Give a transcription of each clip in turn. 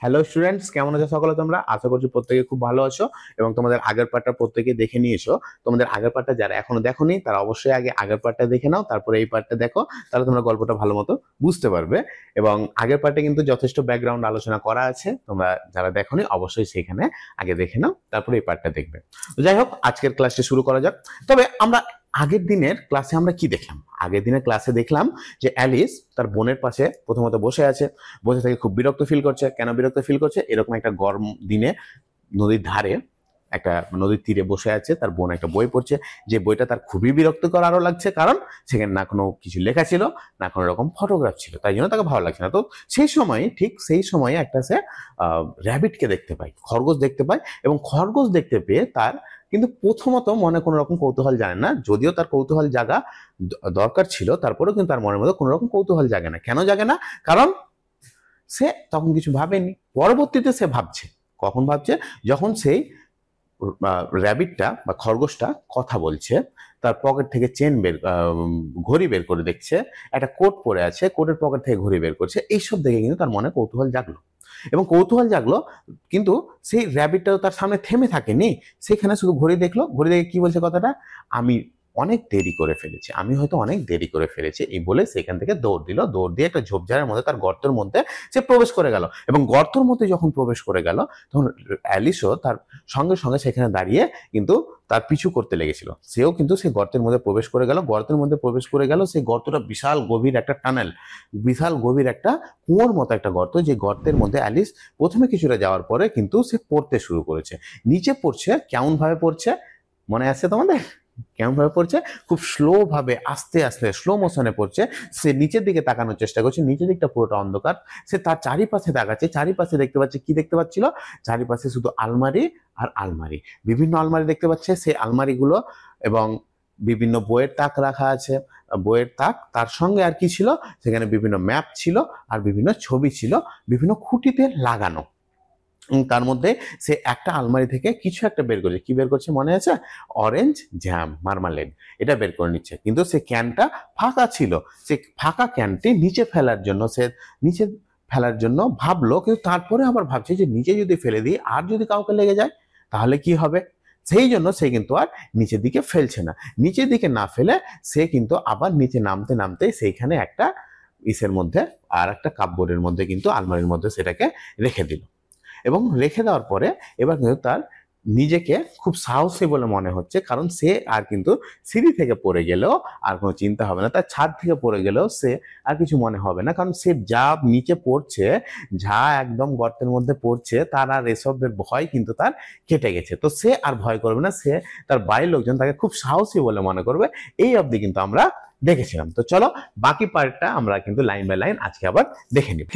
Hello students, কেমন আছো সকলে? তোমরা আশা করছি প্রত্যেকে খুব ভালো আছো এবং তোমাদের আগের পার্টটা প্রত্যেকে দেখে নিয়েছো। তোমাদের আগের পার্টটা যারা এখনো দেখোনি তারা অবশ্যই আগে আগের পার্টটা দেখে নাও, তারপরে এই পার্টটা দেখো, তাহলে তোমরা গল্পটা ভালো মতো বুঝতে পারবে। এবং আগের পার্টে কিন্তু যথেষ্ট ব্যাকগ্রাউন্ড আলোচনা করা আছে, তোমরা যারা দেখোনি অবশ্যই সেখানে আগে দেখে নাও, তারপরে এই পার্টটা দেখবে। তো যাই হোক, আজকের ক্লাসটি শুরু করা যাক। তবে আমরা আগের দিনের ক্লাসে আমরা কি দেখলাম? আগের দিনের ক্লাসে দেখলাম যে অ্যালিস তার বোনের পাশে প্রথমত বসে আছে, বসে থেকে খুব বিরক্ত ফিল করছে। কেন বিরক্ত ফিল করছে? এরকম একটা গরম দিনে নদীর ধারে, একটা নদীর তীরে বসে আছে, তার বোন একটা বই পড়ছে, যে বইটা তার খুবই বিরক্তকর আরো লাগছে, কারণ সেখানে না কোনো কিছু লেখা ছিল, না কোনো রকম ফটোগ্রাফ ছিল, তাই জন্য তাকে ভালো লাগছে না। তো সেই সময়, ঠিক সেই সময়ে একটা সে র্যাবিটকে দেখতে পায়, খরগোশ দেখতে পায়, এবং খরগোশ দেখতে পেয়ে তার কিন্তু প্রথমত মনে কোনো রকম কৌতূহল জানে না, যদিও তার কৌতূহল জাগা দরকার ছিল, তারপরেও কিন্তু তার মনের মধ্যে কোনো রকম কৌতূহল জাগে না। কেন জাগে না? কারণ সে তখন কিছু ভাবেনি। পরবর্তীতে সে ভাবছে। কখন ভাবছে? যখন সেই র্যাবিটটা বা খরগোশটা কথা বলছে, তার পকেট থেকে ঘড়ি বের করে দেখছে, একটা কোট পরে আছে, কোটের পকেট থেকে ঘড়ি বের করছে, এইসব দেখে কিন্তু তার মনে কৌতূহল জাগলো। এবং কৌতূহল জাগলো, কিন্তু সেই র্যাবিটটাও তার সামনে থেমে থাকেনি, সেখানে শুধু ঘড়ি দেখলো। ঘড়ি দেখে কি বলছে কথাটা? আমি অনেক দেরি করে ফেলেছি, আমি হয়তো অনেক দেরি করে ফেলেছি, এই বলে সেখান থেকে দৌড় দিল। দৌড় দিয়ে একটা ঝোপঝাড়ের মধ্যে, তার গর্তের মধ্যে সে প্রবেশ করে গেল। এবং গর্তের মধ্যে যখন প্রবেশ করে গেল, তখন অ্যালিসও তার সঙ্গে সঙ্গে সেখানে দাঁড়িয়ে কিন্তু তার পিছু করতে লেগেছিল। সেও কিন্তু সেই গর্তের মধ্যে প্রবেশ করে গেল। গর্তের মধ্যে প্রবেশ করে গেল, সেই গর্তটা বিশাল গভীর একটা টানেল, বিশাল গভীর একটা কুয়োর মতো একটা গর্ত, যে গর্তের মধ্যে অ্যালিস প্রথমে কিছুটা যাওয়ার পরে কিন্তু সে পড়তে শুরু করেছে। নিচে পড়ছে, কেমন ভাবে পড়ছে মনে আছে তোমাদের? কেমন ভাবে পড়ছে? খুব স্লো ভাবে, আস্তে আস্তে, স্লো মোশনে পড়ছে। সে নিচের দিকে তাকানোর চেষ্টা করছে, নিচের দিকটা পুরোটা অন্ধকার। সে তার চারিপাশে তাকাচ্ছে, চারিপাশে দেখতে পাচ্ছে, কি দেখতে পাচ্ছিল? চারিপাশে শুধু আলমারি আর আলমারি, বিভিন্ন আলমারি দেখতে পাচ্ছে। সেই আলমারিগুলো এবং বিভিন্ন বইয়ের তাক রাখা আছে, বইয়ের তাক, তার সঙ্গে আর কি ছিল? সেখানে বিভিন্ন ম্যাপ ছিল আর বিভিন্ন ছবি ছিল, বিভিন্ন খুঁটিতে লাগানো। তার মধ্যে সে একটা আলমারি থেকে কিছু একটা বের করছে। কি বের করছে মনে আছে? অরেঞ্জ জ্যাম, মার্মালেড, এটা বের করে নিচ্ছে। কিন্তু সে ক্যানটা ফাঁকা ছিল। সে ফাঁকা ক্যানটি নিচে ফেলার জন্য ভাবলো, কিন্তু তারপরে আবার ভাবছে যে নিচে যদি ফেলে দিই আর যদি কাউকে লেগে যায় তাহলে কি হবে? সেই জন্য সে কিন্তু আর নিচের দিকে ফেলছে না। নিচের দিকে না ফেলে সে কিন্তু আবার নিচে নামতে নামতে সেইখানে একটা ইসের মধ্যে, আর একটা কাপবোর্ডের মধ্যে, কিন্তু আলমারির মধ্যে সেটাকে রেখে দিল। এবং রেখে দেওয়ার পরে এবার কিন্তু তার নিজেকে খুব সাহসী বলে মনে হচ্ছে, কারণ সে আর কিন্তু সিঁড়ি থেকে পড়ে গেলেও আর কোনো চিন্তা হবে না, তার ছাদ থেকে পড়ে গেলেও সে আর কিছু মনে হবে না, কারণ সে যা নিচে পড়ছে, যা একদম গর্তের মধ্যে পড়ছে, তার আর এসবের ভয় কিন্তু তার কেটে গেছে। তো সে আর ভয় করবে না, সে তার বাড়ির লোকজন তাকে খুব সাহসী বলে মনে করবে। এই অবধি কিন্তু আমরা দেখেছিলাম। তো চলো বাকি পার্টটা আমরা কিন্তু লাইন বাই লাইন আজকে আবার দেখে নিব।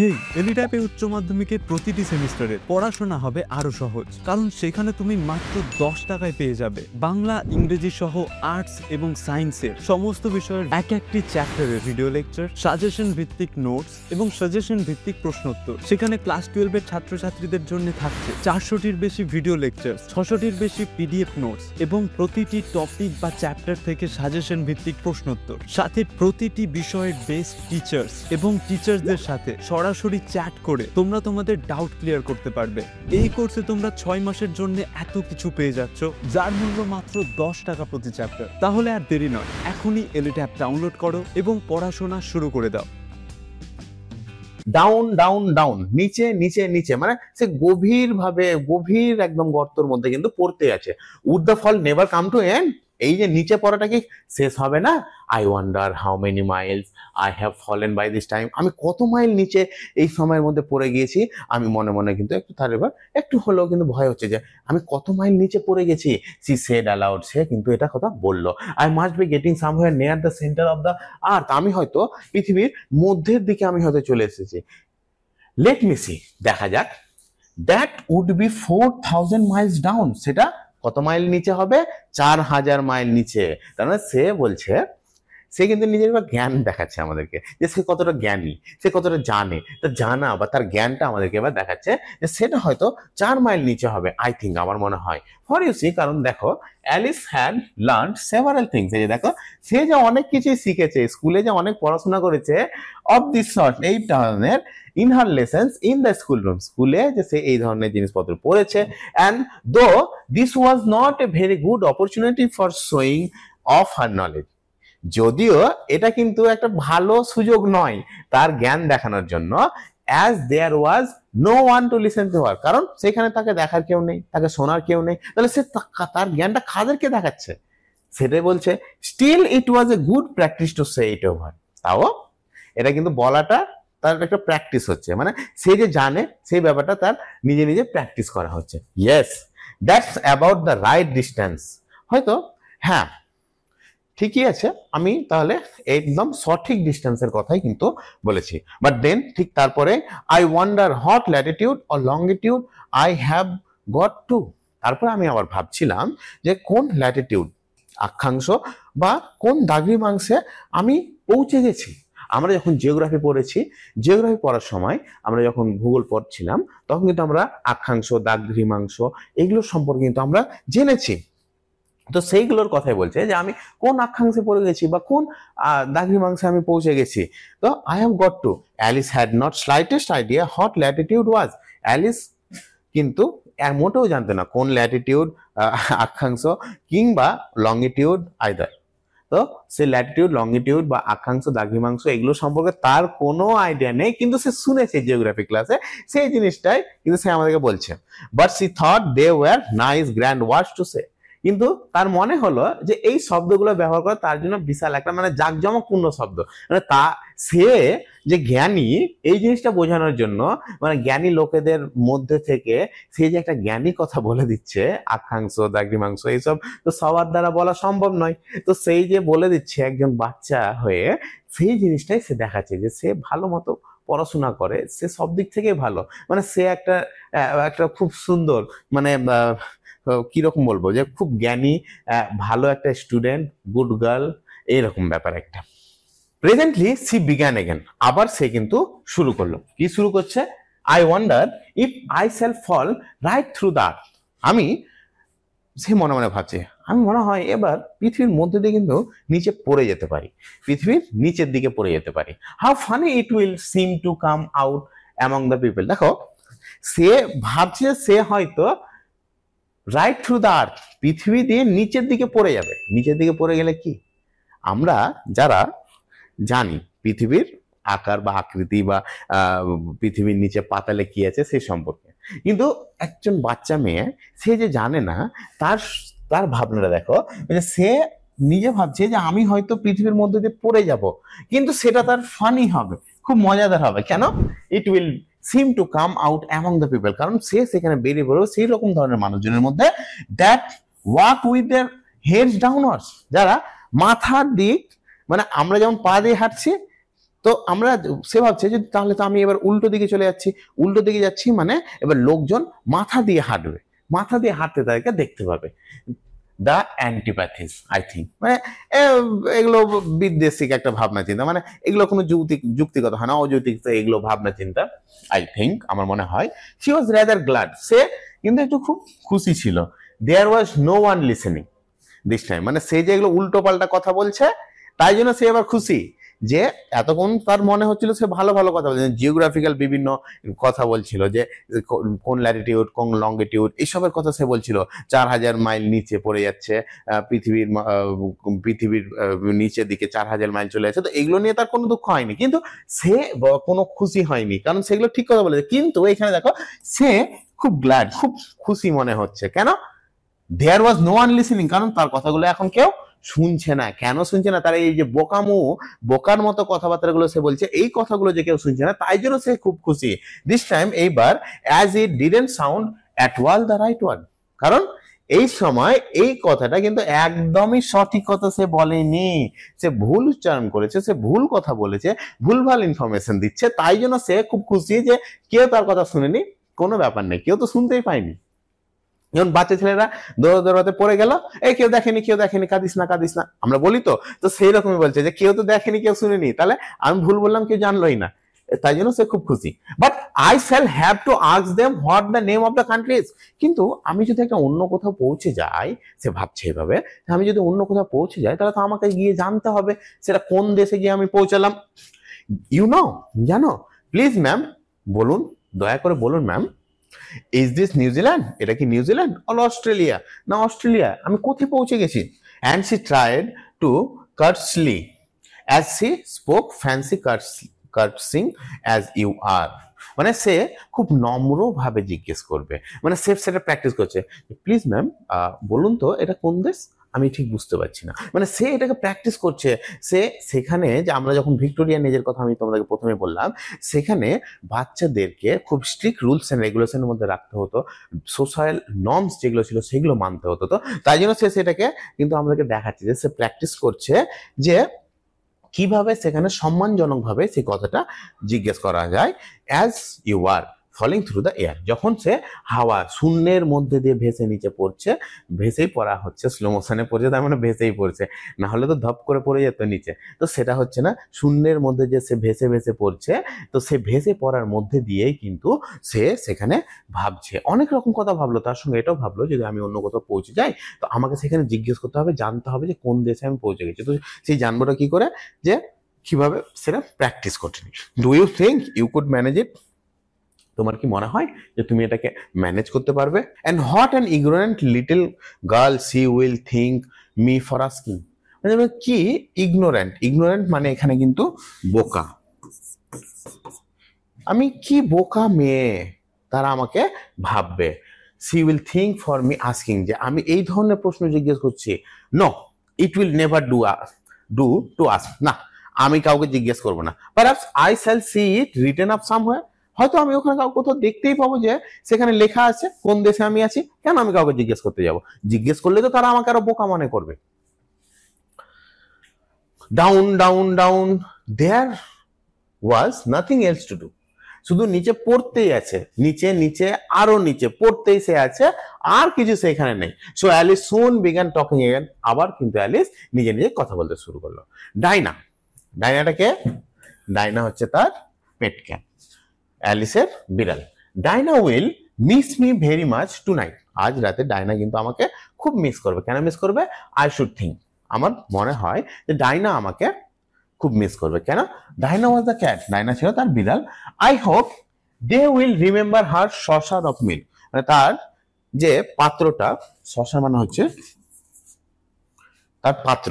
এলিট্যাপে উচ্চ মাধ্যমিকের প্রতিটি সেমিস্টারে পড়াশোনা হবে আরো সহজ, কারণ সেখানে তুমি মাত্র 10 টাকায় পেয়ে যাবে বাংলা, ইংরেজি সহ আর্টস এবং সায়েন্সের সমস্ত বিষয়ের এক একটি চ্যাপ্টারের ভিডিও লেকচার, সাজেশন ভিত্তিক নোটস এবং সাজেশন ভিত্তিক প্রশ্নোত্তর। সেখানে ক্লাস 12-এর ছাত্রছাত্রীদের জন্য থাকছে 400-টির বেশি ভিডিও লেকচার, 600-টির বেশি পিডিএফ নোটস এবং প্রতিটি টপিক বা চ্যাপ্টার থেকে সাজেশন ভিত্তিক প্রশ্নোত্তর, সাথে প্রতিটি বিষয়ের বেস্ট টিচার্স এবং টিচার্সদের সাথে সরাসরি চ্যাট করে তোমরা তোমাদের ডাউট ক্লিয়ার করতে পারবে। এই কোর্সে তোমরা 6 মাসের জন্য এত কিছু পেয়ে যাচ্ছ, যার মূল্য মাত্র 10 টাকা প্রতি চ্যাপ্টার। তাহলে আর দেরি নয়, এখনই এলিট অ্যাপ ডাউনলোড করো এবং পড়াশোনা শুরু করে দাও। ডাউন ডাউন ডাউন, নিচে নিচে নিচে, মানে সে গভীর ভাবে, গভীর একদম গর্তের মধ্যে কিন্তু পড়তে আছে। Would the fall never come to end? এই যে নিচে পড়াটা কি শেষ হবে না? I wonder how many miles I have fallen by this time. আমি কত মাইল নিচে এই সময়ের মধ্যে পড়ে গিয়েছি। আমি মনে মনে কিন্তু একটু, তার এবার একটু হলেও কিন্তু ভয় হচ্ছে যে আমি কত মাইল নিচে পড়ে গেছি। সি সেড অ্যালাউড, সে কিন্তু এটা কথা বললো। I must be getting somewhere near the centre of the earth. আমি হয়তো পৃথিবীর মধ্যের দিকে আমি হয়তো চলে এসেছি। লেট মি সি, দেখা যাক। That would be 4000 miles down. সেটা কত মাইল নিচে হবে? 4000 মাইল নিচে। তার মানে সে বলছে সে কিন্তু নিজের বা জ্ঞান দেখাচ্ছে আমাদেরকে, যে সে কতটা জ্ঞানী, সে কতটা জানে, তার জানা বা তার জ্ঞানটা আমাদেরকে এবার দেখাচ্ছে যে সেটা হয়তো 4 মাইল নিচে হবে, আই থিঙ্ক, আমার মনে হয়। ফর ইউ সি, কারণ দেখো Alice had learn several things, এই যে দেখো সে যে অনেক কিছুই শিখেছে, স্কুলে যে অনেক পড়াশোনা করেছে, অফ দিস সর্ট, এই ধরনের, in her lessons in the school room, স্কুলে যে সে এই ধরনের জিনিসপত্র পড়েছে। অ্যান্ড দো this was not a very good opportunity for showing of her knowledge, যদিও এটা কিন্তু একটা ভালো সুযোগ নয় তার জ্ঞান দেখানোর জন্য, as there was no one to listen to her, কারণ সেখানে তাকে দেখার কেউ নেই, তাকে শোনার কেউ নেই, তাহলে সে তার জ্ঞানটা কাদেরকে দেখাচ্ছে, সেটাই বলছে। Still it was a good practice to say it over, তাও এটা কিন্তু বলাটা তার একটা প্র্যাকটিস হচ্ছে, মানে সে যে জানে সেই ব্যাপারটা তার নিজে নিজে প্র্যাকটিস করা হচ্ছে। Yes, that's about the right distance, হয়তো হ্যাঁ ঠিকই আছে, আমি তাহলে একদম সঠিক ডিস্টেন্সের কথাই কিন্তু বলেছি। বাট দেন ঠিক তারপরে I wonder what Latitude or longitude I have got to, তারপরে আমি আবার ভাবছিলাম যে কোন ল্যাটিটিউড, অক্ষাংশ, বা কোন দ্রাঘিমাংশে আমি পৌঁছে গেছি। আমরা যখন জিওগ্রাফি পড়েছি, জিওগ্রাফি পড়ার সময় আমরা যখন ভূগোল পড়ছিলাম, তখন কিন্তু আমরা অক্ষাংশ, দ্রাঘিমাংশ এগুলোর সম্পর্কে কিন্তু আমরা জেনেছি। তো সেইগুলোর কথাই বলছে যে আমি কোন অক্ষাংশে পড়ে গেছি বা কোন দ্রাঘিমাংশে আমি পৌঁছে গেছি। তো I have got to, Alice had not slightest idea what Latitude was, Alice কিন্তু মোটেও জানতো না কোন ল্যাটিটিউড, অক্ষাংশ, কিংবা লঙ্গিটিউড আইদার। তো সে ল্যাটিটিউড, লঙ্গিটিউড বা অক্ষাংশ, দ্রাঘিমাংশ এগুলো সম্পর্কে তার কোনো আইডিয়া নেই, কিন্তু সে শুনেছে জিওগ্রাফি ক্লাসে, সেই জিনিসটাই কিন্তু সে আমাদেরকে বলছে। But she thought they were nice grand words to say, কিন্তু তার মনে হলো যে এই শব্দগুলো ব্যবহার করা তার জন্য বিশাল একটা মানে জাঁকজমকপূর্ণ শব্দ, মানে তা সে যে জ্ঞানী এই জিনিসটা বোঝানোর জন্য, মানে জ্ঞানী লোকেদের মধ্যে থেকে সে যে একটা জ্ঞানী কথা বলে দিচ্ছে, অক্ষাংশ, দ্রাঘিমাংশ এইসব তো সবার দ্বারা বলা সম্ভব নয়। তো সেই যে বলে দিচ্ছে একজন বাচ্চা হয়ে, সেই জিনিসটাই সে দেখাচ্ছে যে সে ভালো মতো পড়াশোনা করে, সে সব দিক থেকে ভালো, মানে সে একটা একটা খুব সুন্দর, মানে কিরকম বলবো, যে খুব জ্ঞানী, ভালো একটা স্টুডেন্ট, গুড গার্ল, এইরকম ব্যাপার একটা। প্রেজেন্টলি সি বিগ্যান এগেন, আবার সে কিন্তু শুরু করলো। কি শুরু করছে? I wonder if I shall fall right through the earth, আমি, সে মনে মনে ভাবছে, আমি মনে হয় এবার পৃথিবীর মধ্যে দিয়ে কিন্তু নিচে পড়ে যেতে পারি, পৃথিবীর নিচের দিকে পড়ে যেতে পারি। How funny it will seem to come out among the people, দেখো সে ভাবছে সে হয়তো রাইট থ্রু দ্য আর্থ, পৃথিবী দিয়ে নিচের দিকে পড়ে যাবে। নিচের দিকে পড়ে গেলে কি, আমরা যারা জানি পৃথিবীর আকার বা আকৃতি বা পৃথিবীর নিচে পাতালে কি আছে সেই সম্পর্কে, কিন্তু একজন বাচ্চা মেয়ে সে যে জানে না, তার তার ভাবনাটা দেখো, যে সে নিজে ভাবছে যে আমি হয়তো পৃথিবীর মধ্যে দিয়ে পড়ে যাব, কিন্তু সেটা তার ফানি হবে, খুব মজাদার হবে। কেন? It will seem to come out among the people, কারণ সে সেখানে বেরিয়ে পড়বে সেই রকম ধরনের মানুষজনের মধ্যে, that walk with their heads downwards, যারা মাথার দিক, মানে আমরা যেমন পা দিয়ে হাঁটছি, তো আমরা, সে ভাবছে যে তাহলে তো আমি এবার উল্টো দিকে চলে যাচ্ছি, উল্টো দিকে যাচ্ছি, মানে এবার লোকজন মাথা দিয়ে হাঁটবে, মাথা দিয়ে হাঁটতে তাদেরকে দেখতে পাবে। দ্য অ্যান্টিপ্যাথিস, আই থিঙ্ক, মানে এগুলো বিদ্বেষিক একটা ভাবনা চিন্তা, মানে এগুলো কোনো যুক্তিগত হয় না, অযৌক্তিক এগুলো ভাবনা চিন্তা। আই থিঙ্ক, আমার মনে হয়, শি ওয়াজ রেদার গ্ল্যাড, সে কিন্তু একটু খুব খুশি ছিল। There was no one listening this time, মানে সে যে এগুলো উল্টো পাল্টা কথা বলছে, তাই জন্য সে এবার খুশি, যে এতক্ষণ তার মনে হচ্ছিল সে ভালো ভালো কথা বলছে, জিওগ্রাফিক্যাল বিভিন্ন কথা বলছিল, যে কোন ল্যাটিটিউড, কোন লঙ্গিটিউড, এইসবের কথা সে বলছিল, 4000 মাইল নিচে পড়ে যাচ্ছে পৃথিবীর নিচের দিকে 4000 মাইল চলে যাচ্ছে। তো এগুলো নিয়ে তার কোনো দুঃখ হয়নি, কিন্তু সে কোনো খুশি হয়নি, কারণ সেগুলো ঠিক কথা বলেছে। কিন্তু এখানে দেখো সে খুব গ্ল্যাড, খুব খুশি মনে হচ্ছে। কেন? দেয়ার ওয়াজ নো ওয়ান লিসেনিং, কারণ তার কথাগুলো এখন কেউ শুনছে না। কেন শুনছে না? তারা এই যে বোকার মতো কথাবার্তাগুলো সে বলছে, এই কথাগুলো যে কেউ শুনছে না, তাই জন্য সে খুব খুশি। দিস টাইম, এইবার, as it didn't sound at all the right word, কারণ এই সময় এই কথাটা কিন্তু একদমই সঠিক কথা সে বলেনি, সে ভুল উচ্চারণ করেছে, সে ভুল কথা বলেছে, ভুলভাল ইনফরমেশন দিচ্ছে, তাই জন্য সে খুব খুশি যে কেউ তার কথা শুনেনি। কোনো ব্যাপার নেই, কেউ তো শুনতেই পায়নি। যখন বাচ্চা ছেলেরা দৌড়াতে পড়ে গেল, এই কেউ দেখেনি কেউ দেখেনি, কাঁদিস না কাঁদিস না, আমরা বলি তো, তো সেই রকমই বলছে যে কেউ তো দেখেনি কেউ শুনেনি, তাহলে আমি ভুল বললাম কেউ জানলোই না, তাই জন্য সে খুব খুশি। But I shall have to ask them what the name of the countries. কিন্তু আমি যদি একটা অন্য কোথাও পৌঁছে যাই, সে ভাবছে এভাবে, আমি যদি অন্য কোথাও পৌঁছে যাই তাহলে তো আমাকে গিয়ে জানতে হবে সেটা কোন দেশে গিয়ে আমি পৌঁছালাম। ইউ নো, জানো, প্লিজ ম্যাম বলুন, দয়া করে বলুন ম্যাম, ইজ দিস নিউজিল্যান্ড, এটা কি নিউজিল্যান্ড অর অস্ট্রেলিয়া, না অস্ট্রেলিয়া, আমি কোথায় পৌঁছে গেছি। And she tried to curtsey as she spoke fancy curtseying as you are. মানে সে খুব নম্র ভাবে জিজ্ঞেস করবে, মানে সেটা প্র্যাকটিস করছে, প্লিজ ম্যাম বলুন তো এটা কোন দেশ, আমি ঠিক বুঝতে পারছি না, মানে সে এটাকে প্র্যাকটিস করছে। সে সেখানে যে আমরা যখন ভিক্টোরিয়ান এজের কথা আমি তোমাদেরকে প্রথমে বললাম, সেখানে বাচ্চাদেরকে খুব স্ট্রিক্ট রুলস এন্ড রেগুলেশনের মধ্যে রাখতে হতো, সোশ্যাল নর্মস যেগুলো ছিল সেগুলো মানতে হতো। তো তাই জন্য সে সেটাকে কিন্তু আমাদেরকে দেখাচ্ছে যে সে প্র্যাকটিস করছে যে কিভাবে সেখানে সম্মানজনকভাবে সেই কথাটা জিজ্ঞেস করা যায়, as you are falling through the air. যখন সে হাওয়া শূন্যের মধ্যে দিয়ে ভেসে নিচে পড়ছে, ভেসেই পড়া হচ্ছে, স্লো মোশনে পড়ছে, তার মানে ভেসেই পড়ছে, না হলে তো ধপ করে পড়ে যেত নিচে, তো সেটা হচ্ছে না, শূন্যের মধ্যে যে সে ভেসে ভেসে পড়ছে, তো সে ভেসে পড়ার মধ্যে দিয়েই কিন্তু সে সেখানে ভাবছে, অনেক রকম কথা ভাবলো, তার সঙ্গে এটাও ভাবলো যদি আমি অন্য কোথাও পৌঁছে যাই তো আমাকে সেখানে জিজ্ঞেস করতে হবে, জানতে হবে যে কোন দেশে আমি পৌঁছে গেছি। তো সেই জানবোটা কি করে, যে কিভাবে সেটা প্র্যাকটিস করতে। Do you think you could manage it, তোমার কি মনে হয় যে তুমি এটাকে ম্যানেজ করতে পারবে। And what an ignorant little girl she will think me for asking. মানে কি ইগনোরেন্ট, ইগনোরেন্ট মানে এখানে কিন্তু বোকা, আমি কি বোকা মেয়ে, তারা আমাকে ভাববে। She will think for me asking, যে আমি এই ধরনের প্রশ্ন জিজ্ঞেস করছি। No, it will never do to ask, না আমি কাউকে জিজ্ঞেস করবো না। Perhaps I shall see it written up somewhere, হয়তো আমি ওখানে কোথাও দেখতেই পাবো যে সেখানে লেখা আছে কোন দেশে আমি আছি, কেন আমি কাউকে জিজ্ঞেস করতে যাব, জিজ্ঞেস করলে তো তারা আমাকে আরো বোকা মনে করবে। Down down down there was nothing else to do, শুধু নিচে পড়তেই আছে, নিচে নিচে আরো নিচে পড়তেই সে আছে, আর কিছু সেখানে নেই। সো অ্যালিস সুন বিগান টকিং এগেন, আবার কিন্তু অ্যালিস নিজে নিজে কথা বলতে শুরু করলো। ডাইনা, ডাইনাটা কে, ডাইনা হচ্ছে তার পেট ক্যাট, অ্যালিসের বিড়াল। Dinah will miss me very much tonight, আজ রাতে ডাইনা কিন্তু আমাকে খুব মিস করবে। কেন মিস করবে, আই শুড থিঙ্ক, আমার মনে হয় যে ডাইনা আমাকে খুব মিস করবে। কেন, Dinah was the cat, Dinah ছিল তার বিড়াল। I hope they will remember her saucer of milk, মানে তার যে পাত্রটা, সসার মানে হচ্ছে তার পাত্র,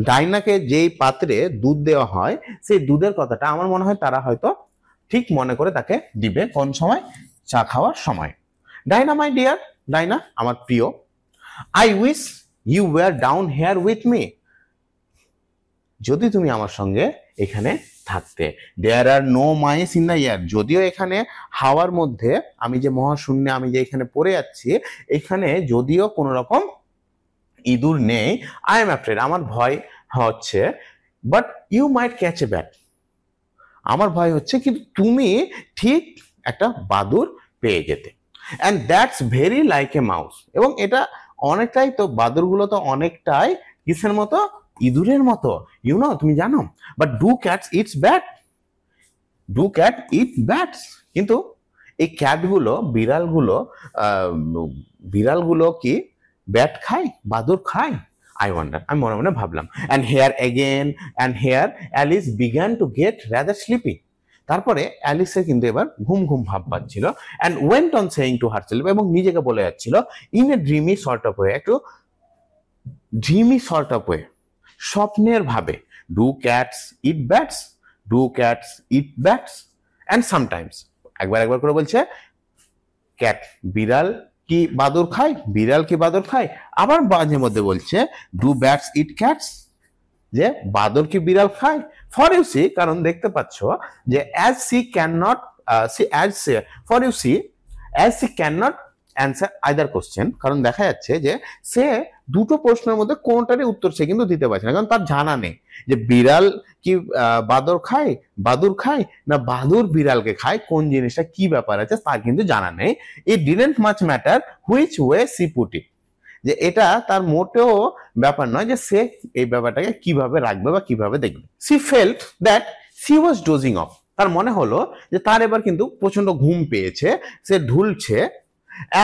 ডাইনাকে যেই পাত্রে দুধ দেওয়া হয় সেই দুধের কথাটা আমার মনে হয় তারা হয়তো ঠিক মনে করে তাকে দিবে, কোন সময়, চা খাওয়ার সময়। ডাইনা মাই ডিয়ার, ডাইনা আমার প্রিয়, I wish you were down here with me, যদি তুমি আমার সঙ্গে এখানে থাকতে। There are no mice in the air, যদিও এখানে হাওয়ার মধ্যে, আমি যে মহাশূন্যে আমি যে এখানে পড়ে যাচ্ছি, এখানে যদিও কোনো রকম ইঁদুর নেই, আই এম অ্যাফ্রেড, আমার ভয় হচ্ছে, but you might catch a bat, আমার ভয় হচ্ছে কিন্তু তুমি ঠিক একটা বাদুর পেয়ে যেতে। And that's very like a mouse, এবং এটা অনেকটাই তো, বাদুরগুলো তো অনেকটাই কিসের মতো, ইঁদুরের মতো, ইউ নো, তুমি জানো। But do cats eats bat, do cat eat bats, কিন্তু এই ক্যাটগুলো, বিড়ালগুলো কি ব্যাট খায়, বাদুর খায়, আই ওয়ান্ডার, আমি মনে মনে ভাবলাম। And here again and here Alice began to get rather sleepy, তারপরে অ্যালিসের কিন্তু এবার ঘুম ঘুম ভাব পাচ্ছিল। And went on saying to herself, এবং নিজেকে বলে যাচ্ছিল in a dreamy sort of way, একটু ড্রিমি সর্ট অফ ওয়ে, স্বপ্নের ভাবে। Do cats eat bats, do cats eat bats, and sometimes, একবার করে বলছে ক্যাট, বিড়াল কি বাদুর খায়, বিড়াল কি বাদুর খায়, আবার মাঝে মধ্যে বলছে ডু ব্যাটস ইট ক্যাটস, যে বাদর কি বিড়াল খায়। ফর ইউ সি, কারণ দেখতে পাচ্ছ যে as she can not see, as for you see as she can not answer either question, কারণ দেখা যাচ্ছে যে সে দুটো প্রশ্নের মধ্যে কোনটারই উত্তর সে কিন্তু দিতে পারছে না, কারণ তার জানা নেই যে বিড়াল কি বাদুর খায় না বাদুর বিড়ালকে খায়, কোন জিনিসটা কি ব্যাপার আছে তার কিন্তু জানা নেই। It didn't much matter which way she put it, যে এটা তার মোটেও ব্যাপার নয় যে সে এই ব্যাপারটাকে কিভাবে রাখবে বা কিভাবে দেখবে। She felt that she was dozing off, তার মনে হলো যে তার এবার কিন্তু প্রচন্ড ঘুম পেয়েছে, সে ঢুলছে,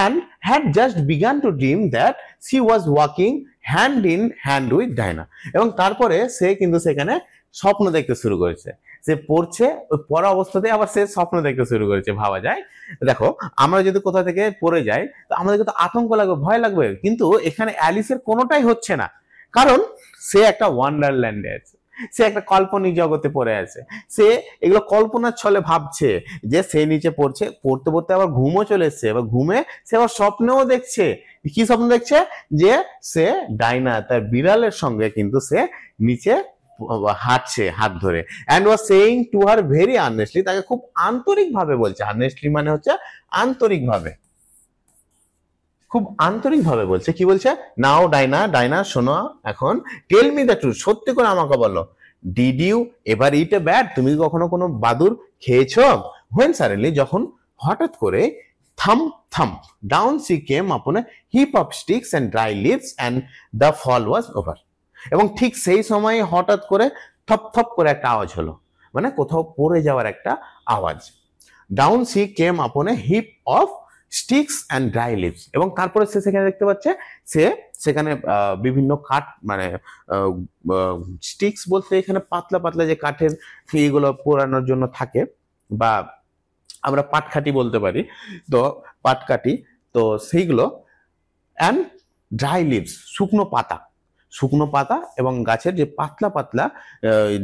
and had just begun to dream that she was walking hand in hand with Diana, এবং তারপরে সে কিন্তু সেখানে স্বপ্ন দেখতে শুরু করেছে, সে পড়ছে, ওই পড়া অবস্থাতে আবার সে স্বপ্ন দেখতে শুরু করেছে। ভাবা যায়, দেখো আমরা যদি কোথা থেকে পড়ে যাই তো আমাদেরকে তো আতঙ্ক লাগবে, ভয় লাগবে, কিন্তু এখানে অ্যালিসের কোনোটাই হচ্ছে না, কারণ সে একটা ওয়ান্ডারল্যান্ডে আছে, সে একটা কাল্পনিক জগতে পড়ে আছে, সে এগুলো কল্পনার ছলে ভাবছে যে সে নিচে পড়ছে, পড়তে পড়তে আবার ঘুমও চলে এসছে, এবার ঘুমে সে আবার স্বপ্নেও দেখছে, কি স্বপ্ন দেখছে যে সে ডাইনা তার বিড়ালের সঙ্গে কিন্তু সে নিচে হাঁটছে হাত ধরে, and was saying to her very earnestly, তাকে খুব আন্তরিক ভাবে বলছে, আর্নেস্টলি মানে হচ্ছে আন্তরিক ভাবে, খুব আন্তরিক ভাবে বলছে, কি বলছে, নাও ডাইনা শোনো এখন, টেল মি দ্য ট্রুথ, সত্যি করে আমাকে বলো, did you ever eat a bat, তুমি কখনো কোনো বাদুর খেয়েছো? হোয়েন সাডেনলি, যখন হঠাৎ করে, থাম থাম down she came upon a heap of sticks and dry leaves and the fall was over, এবং ঠিক সেই সময় হঠাৎ করে থপ থপ করে একটা আওয়াজ হলো, মানে কোথাও পড়ে যাওয়ার একটা আওয়াজ। Down she came upon a heap of sticks and dry leaves, এবং তারপরে সে সেখানে দেখতে পাচ্ছে, সে সেখানে বিভিন্ন কাঠ, মানে স্টিক্স বলতে এখানে পাতলা পাতলা যে কাঠের এগুলো পোড়ানোর জন্য থাকে, বা আমরা পাটকাঠি বলতে পারি, তো পাটকাঠি, তো সেইগুলো, অ্যান্ড ড্রাই লিভস শুকনো পাতা এবং গাছের যে পাতলা পাতলা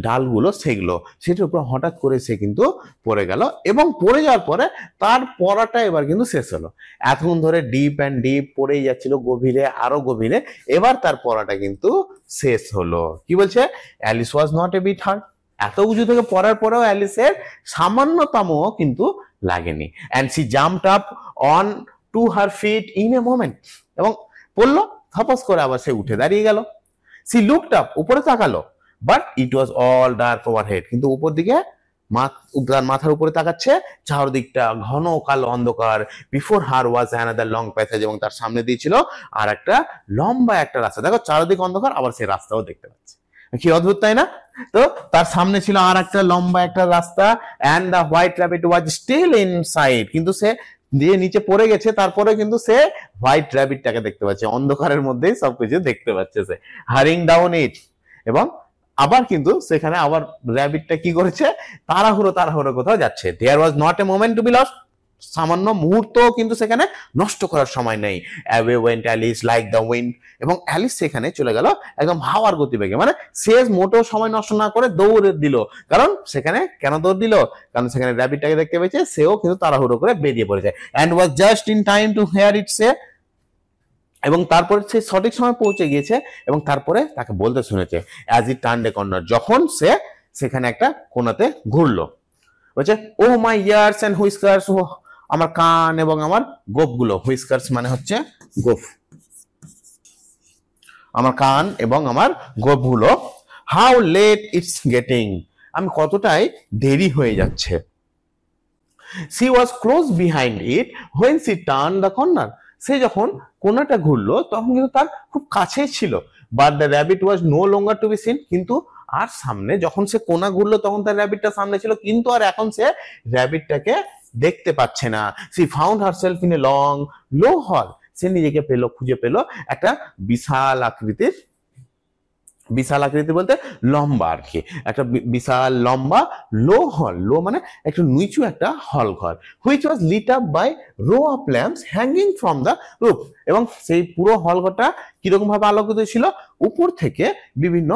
ডালগুলো সেগুলো, সেটার উপর হঠাৎ করে সে কিন্তু পড়ে গেল, এবং পড়ে যাওয়ার পরে তার পড়াটা এবার কিন্তু শেষ হলো। এতক্ষণ ধরে ডিপ অ্যান্ড ডিপ পড়েই যাচ্ছিল, গভীরে আরো গভীরে, এবার তার পড়াটা কিন্তু শেষ হলো। কি বলছে, Alice was not a bit hurt, এত উঁচু থেকে পড়ার পরেও অ্যালিসের সামান্যতম কিন্তু লাগেনি, and she jumped up on to her feet in a moment, এবং পড়লো, থপাস করে আবার সে উঠে দাঁড়িয়ে গেল। সি লুকড আপ, উপরে তাকালো, but it was all dark overhead, কিন্তু উপর দিকে তার মাথার উপরে তাকাচ্ছে, চারদিকটা ঘন কালো অন্ধকার। বিফোর হার ওয়াজ অ্যানাদার লং প্যাসেজ, এবং তার সামনে দিয়ে ছিল আর একটা লম্বা একটা রাস্তা, দেখো চারদিক অন্ধকার, আবার সেই রাস্তাও দেখতে পাচ্ছে, কি অদ্ভুত তাই না? তো তার সামনে ছিল আর একটা লম্বা একটা রাস্তা, and the white rabbit was still inside, কিন্তু সে দিয়ে নিচে পড়ে গেছে, তারপরে কিন্তু সে হোয়াইট র্যাবিটটাকে দেখতে পাচ্ছে, অন্ধকারের মধ্যেই সবকিছু দেখতে পাচ্ছে সে, হারিং ডাউন ইট, এবং আবার কিন্তু সেখানে আবার র্যাবিটটা কি করেছে, তাড়াহুড়ো কোথাও যাচ্ছে। There was not a moment to be lost, সামান্য মুহূর্ত কিন্তু সেখানে নষ্ট করার সময় নেই। Away went Alice like the wind, এবং অ্যালিস সেখানে চলে গেল একদম হাওয়ার গতিবেগে, মানে সে মোটেও সময় নষ্ট না করে দৌড়ে দিল, কারণ সেখানে কেন দৌড় দিল, কারণ সেখানে র্যাবিটটাকে দেখতে পেয়েছে, সেও কিন্তু তাড়াহুড়ো করে বেরিয়ে পড়েছে, and was just in time to hear it say, এবং তারপরে সে সঠিক সময় পৌঁছে গিয়েছে, এবং তারপরে তাকে বলতে শুনেছে, as it turned A corner, যখন সে সেখানে একটা কোণাতে ঘুরলো, বলছে, ও মাই ইয়ার্স এন্ড হুইস্কার্স, ও আমার কান এবং আমার গোফগুলো, হুইস্কার্স মানে হচ্ছে গোফ, আমার কান এবং আমার গোফগুলো, হাউ লেট ইটস গেটিং, আমি কতটাই দেরি হয়ে যাচ্ছে। She was close behind it when she turn the corner, সে যখন কোণাটা ঘুরলো তখন কিন্তু তার খুব কাছেই ছিল, but the rabbit was no longer to be seen, কিন্তু আর সামনে যখন সে কোণা ঘুরলো তখন তার র্যাবিটটা সামনে ছিল, কিন্তু আর এখন সে র্যাবিটটাকে দেখতে পাচ্ছে না। She found herself in a long low hall, সে নিজেকে খুঁজে পেল একটা বিশাল আকৃতি বলতে লম্বা আর কি, একটা বিশাল লম্বা লো হল, লো মানে একটু নিচু একটা হল ঘর, which was lit up by row of lamps hanging from the roof, এবং সেই পুরো হল ঘরটা কিরকম ভাবে আলোকিত ছিল, উপর থেকে বিভিন্ন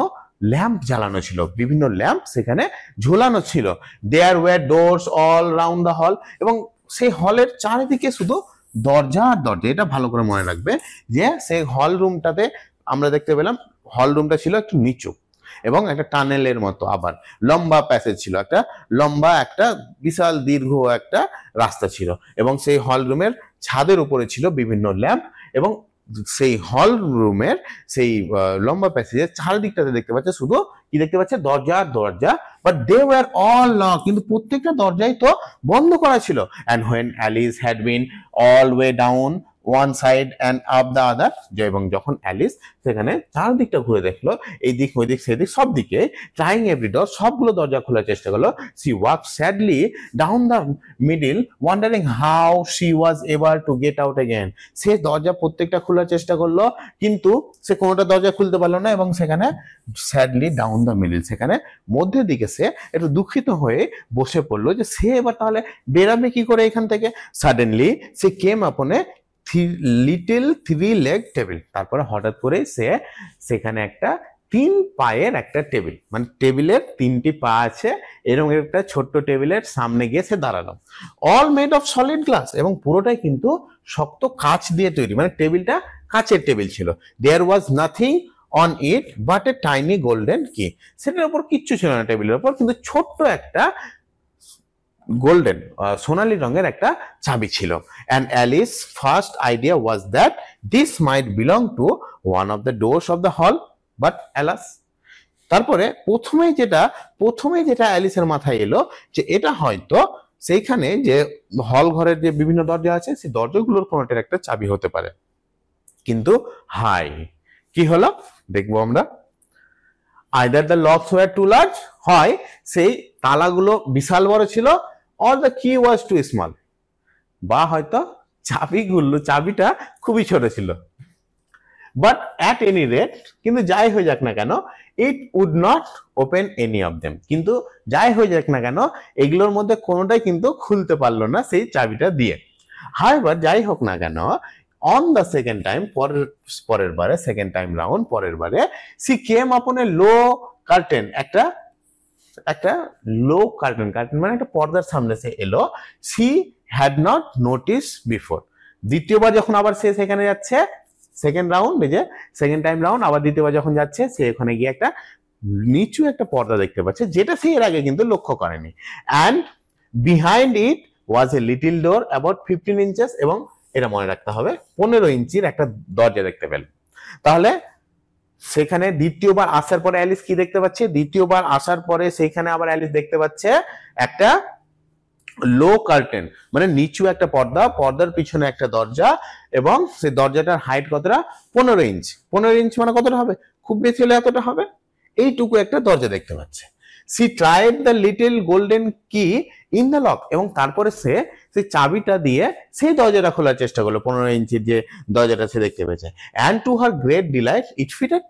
ল্যাম্প জ্বালানো ছিল, বিভিন্ন ল্যাম্প সেখানে ঝোলানো ছিল। There were doors all round the hall, এবং সেই হলের চারিদিকে শুধু দরজা আর দরজা, এটা ভালো করে মনে রাখবে যে সেই হল রুমটাতে আমরা দেখতে পেলাম হল রুমটা ছিল একটু নিচু, এবং একটা টানেলের মতো আবার লম্বা প্যাসেজ ছিল, একটা লম্বা একটা বিশাল দীর্ঘ একটা রাস্তা ছিল, এবং সেই হল রুমের ছাদের উপরে ছিল বিভিন্ন ল্যাম্প, এবং সেই হল রুমের সেই লম্বা প্যাসেজের চারদিকটাতে দেখতে পাচ্ছে শুধু কি দেখতে পাচ্ছে, দরজা আর দরজা, but they were all lock, কিন্তু প্রত্যেকটা দরজাই তো বন্ধ করা ছিল। And when Alice had been all way down one side and up the other, এবং যখন অ্যালিস সেখানে চারদিকটা ঘুরে দেখলো, এই দিক ওই দিক সেদিক সব দিকে, ট্রাইং এভরি ডোর, সবগুলো দরজা খোলার চেষ্টা করলো, she walk sadly down the middle wondering how she was ever to get out again. সে দরজা প্রত্যেকটা খোলার চেষ্টা করলো, কিন্তু সে কোনোটা দরজা খুলতে পারলো না, এবং সেখানে স্যাডলি ডাউন দ্য মিডিল, সেখানে মধ্যের দিকে সে একটু দুঃখিত হয়ে বসে পড়লো যে সে এবার তাহলে বেরাবে কি করে এখান থেকে। Suddenly say came upon a little 3-leg table, তারপরে হঠাৎ করে সে সেখানে একটা 3 পায়ের একটা টেবিল, মানে টেবিলের 3টি পা আছে এরকম একটা ছোট্ট টেবিলের সামনে গিয়ে সে দাঁড়ালো। All made of solid glass, এবং পুরোটাই কিন্তু শক্ত কাঁচ দিয়ে তৈরি, মানে টেবিলটা কাঁচের টেবিল ছিল। There was nothing on it but a tiny golden key, সেটার উপর কিচ্ছু ছিল না টেবিলের উপর, কিন্তু ছোট্ট একটা গোল্ডেন সোনালী রঙের একটা চাবি ছিল। And Alice first idea was that this mite belong to one of the doors of the hall, but alas, তারপরে প্রথমে যেটা অ্যালিসের মাথায় এলো যে এটা হয়তো সেইখানে যে হল ঘরের যে বিভিন্ন দরজা আছে সেই দরজাগুলোর কোনোটার একটা চাবি হতে পারে, কিন্তু হাই কি হলো দেখবো আমরা। Either the locks wire two large, হয় সেই তালাগুলো বিশাল বড় ছিল, অর দ্য কি ওয়াজ টু স্মল, বা হয়তো চাবিটা খুবই ছোট ছিল। বাট অ্যাট এনি রেট, কিন্তু যাই হয়ে যাক না কেন, it would not open any of them, কিন্তু যাই হয়ে যাক না কেন এগুলোর মধ্যে কোনোটাই কিন্তু খুলতে পারলো না সেই চাবিটা দিয়ে। হাউএভার, যাই হোক না কেন, অন দ্য সেকেন্ড টাইম, পরের বারে সেকেন্ড টাইম রাউন্ড, পরের বারে সি কেম আপন এ লো কার্টেন, একটা লো কার্টেন মানে একটা পর্দার সামনে সে এলো। She had not notice before, দ্বিতীয়বার যখন আবার সে সেখানে যাচ্ছে সেকেন্ড রাউন্ড, এই যে সেকেন্ড টাইম রাউন্ড, আবার দ্বিতীয়বার যখন যাচ্ছে সে ওখানে গিয়ে একটা নিচু একটা পর্দা দেখতে পাচ্ছে, যেটা সে এর আগে কিন্তু লক্ষ্য করেনি। And behind it was a little door about 15 inches, এবং এটা মনে রাখতে হবে 15 ইঞ্চির একটা দরজা দেখতে পেল। তাহলে সেখানে দ্বিতীয়বার আসার পরে অ্যালিস কি দেখতে পাচ্ছে, দ্বিতীয়বার আসার পরে সেখানে আবার অ্যালিস দেখতে পাচ্ছে একটা লো কার্টেন, মানে নিচু একটা পর্দা, পর্দার পিছনে একটা দরজা, এবং সেই দরজাটার হাইট কতটা, 15 ইঞ্চ। 15 ইঞ্চ মানে কতটা হবে, খুব বেশি হলে এতটা হবে, এইটুকু একটা দরজা দেখতে পাচ্ছে। She tried the little golden key in the lock, এবং তারপরে সে সেই চাবিটা দিয়ে সেই দরজাটা খোলার চেষ্টা করলো, 15 ইঞ্চির যে দরজাটা সে দেখতে পেয়েছে। And to her great delight it fitted,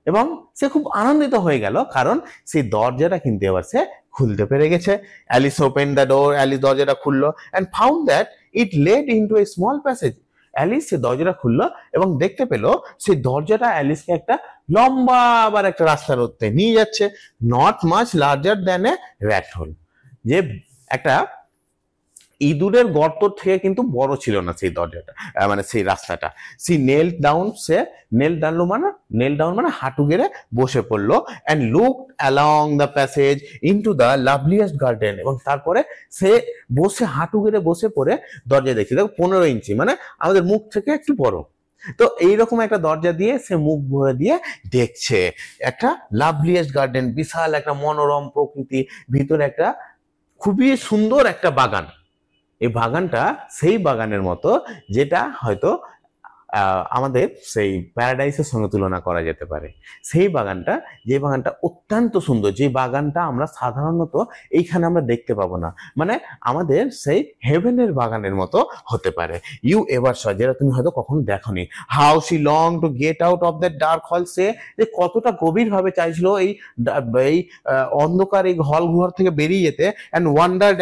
এবং সে খুব আনন্দিত হয়ে গেল, কারণ সেই দরজাটা কিন্তু এবার সে খুলতে পেরে গেছে। Alice open the door, Alice দরজাটা খুললো, and found that it led into a small passage. Alice সে দরজাটা খুললো এবং দেখতে পেলো সেই দরজাটা অ্যালিসকে একটা লম্বা আবার একটা রাস্তার মধ্যে নিয়ে যাচ্ছে, not much larger than a rat hole, যে একটা ইঁদুরের গর্ত থেকে কিন্তু বড় ছিল না সেই দরজাটা, মানে সেই রাস্তাটা। সি নেল ডাউন মানে হাঁটু গেড়ে বসে পড়লো, and look along the passage into the loveliest garden, এবং তারপরে সে হাঁটু গেড়ে বসে পড়ে দরজা দেখছে, দেখো 15 ইঞ্চি মানে আমাদের মুখ থেকে একটু বড়, তো এইরকম একটা দরজা দিয়ে সে মুখ ভরে দিয়ে দেখছে একটা লাভলিয়েস্ট গার্ডেন, বিশাল একটা মনোরম প্রকৃতি, ভিতরে একটা খুবই সুন্দর একটা বাগান। এই বাগানটা সেই বাগানের মতো যেটা হয়তো আমাদের সেই প্যারাডাইসের সঙ্গে তুলনা করা যেতে পারে। সেই বাগানটা, যে বাগানটা অত্যন্ত সুন্দর, যে বাগানটা আমরা সাধারণত এইখানে আমরা দেখতে পাবো না, মানে আমাদের সেই হেভেনের বাগানের মতো হতে পারে। ইউ এভার স, যেটা তুমি হয়তো কখনো দেখোনি। How she long two get out of that dark হল, সে যে কতটা গভীর ভাবে চাইছিল এই অন্ধকার এই হল ঘর থেকে বেরিয়ে যেতে। And wandered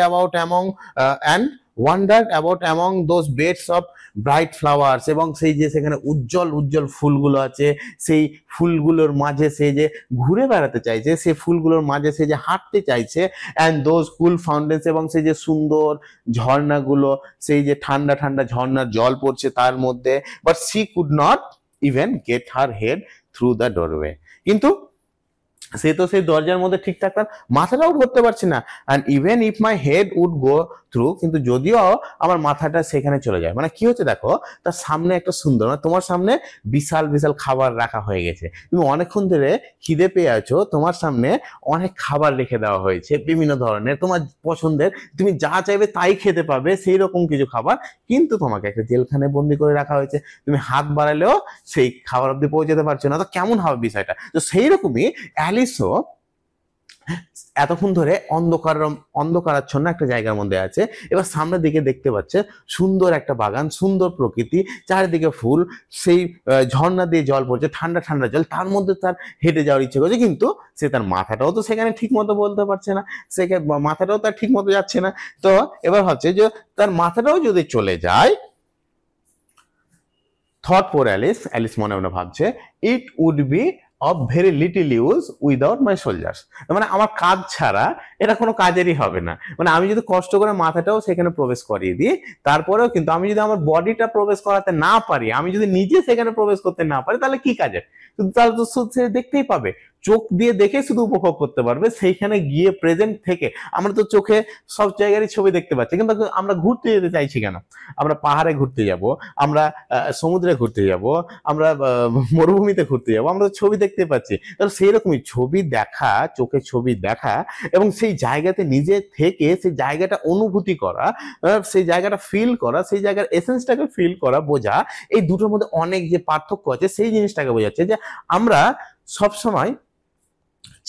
about among those beds of bright flowers, এবং সেই যে সেখানে উজ্জ্বল ফুলগুলো আছে, সেই ফুলগুলোর মাঝে সে যে ঘুরে বেড়াতে চাইছে, সেই ফুলগুলোর মাঝে সে যে হাঁটতে চাইছে। অ্যান্ড দোজ কুল ফাউন্টেন্স, এবং সেই যে সুন্দর ঝর্ণাগুলো, সেই যে ঠান্ডা ঝর্ণার জল পড়ছে তার মধ্যে। But she could not even gate her head through the doorway, কিন্তু সে তো সেই দরজার মধ্যে ঠিকঠাক তার মাথাটাও ধরতে পারছে না। And even if my head would go through, কিন্তু যদিও আমার মাথাটা সেখানে চলে যায়, মানে কি হচ্ছে দেখো, তার সামনে একটা সুন্দর, মানে তোমার সামনে বিশাল বিশাল খাবার রাখা হয়ে গেছে, তুমি অনেকক্ষণ ধরে খিদে পেয়ে আছো, তোমার সামনে অনেক খাবার রেখে দেওয়া হয়েছে বিভিন্ন ধরনের তোমার পছন্দের, তুমি যা চাইবে তাই খেতে পাবে সেই রকম কিছু খাবার, কিন্তু তোমাকে একটা জেলখানে বন্দি করে রাখা হয়েছে, তুমি হাত বাড়ালেও সেই খাবার অব্দি পৌঁছাতে পারছো না। তো কেমন হবে বিষয়টা? তো সেই রকমই অ্যালিসও এতক্ষণ ধরে অন্ধকারাচ্ছন্ন একটা জায়গার মধ্যে আছে। এবার সামনের দিকে দেখতে পাচ্ছে সুন্দর একটা বাগান, সুন্দর প্রকৃতি, চারিদিকে ফুল, সেই ঝর্ণা দিয়ে জল পড়ছে, ঠান্ডা ঠান্ডা জল, তার মধ্যে তার হেঁটে যাওয়ার ইচ্ছে করছে, কিন্তু সে তার মাথাটাও তো সেখানে ঠিক মতো বলতে পারছে না, মাথাটাও তার ঠিক মতো যাচ্ছে না। তো এবার ভাবছে যে তার মাথাটাও যদি চলে যায়, থট ফর অ্যালিস মনে মনে ভাবছে, it would be of very little use without my soldiers. মানে আমার কাজ ছাড়া এটা কোনো কাজেরই হবে না, মানে আমি যদি কষ্ট করে মাথাটাও সেখানে প্রবেশ করিয়ে দিই, তারপরেও কিন্তু আমি যদি আমার বডিটা প্রবেশ করাতে না পারি, আমি যদি নিজে সেখানে প্রবেশ করতে না পারি, তাহলে কি কাজের? তাহলে তো সে দেখতেই পাবে, চোখ দিয়ে দেখে শুধু উপভোগ করতে পারবে, সেইখানে গিয়ে প্রেজেন্ট থেকে। আমরা তো চোখে সব জায়গারই ছবি দেখতে পাচ্ছি, কিন্তু আমরা ঘুরতে যেতে চাইছি কেন? আমরা পাহাড়ে ঘুরতে যাব, আমরা সমুদ্রে ঘুরতে যাব, আমরা মরুভূমিতে ঘুরতে যাব, আমরা তো ছবি দেখতে পাচ্ছি। তাহলে সেই রকমই ছবি দেখা, চোখে ছবি দেখা এবং সেই জায়গাতে নিজে থেকে সেই জায়গাটা অনুভূতি করা, সেই জায়গাটা ফিল করা, সেই জায়গার এসেন্সটাকে ফিল করা, বোঝা, এই দুটোর মধ্যে অনেক যে পার্থক্য আছে সেই জিনিসটাকে বোঝাচ্ছে। যে আমরা সবসময়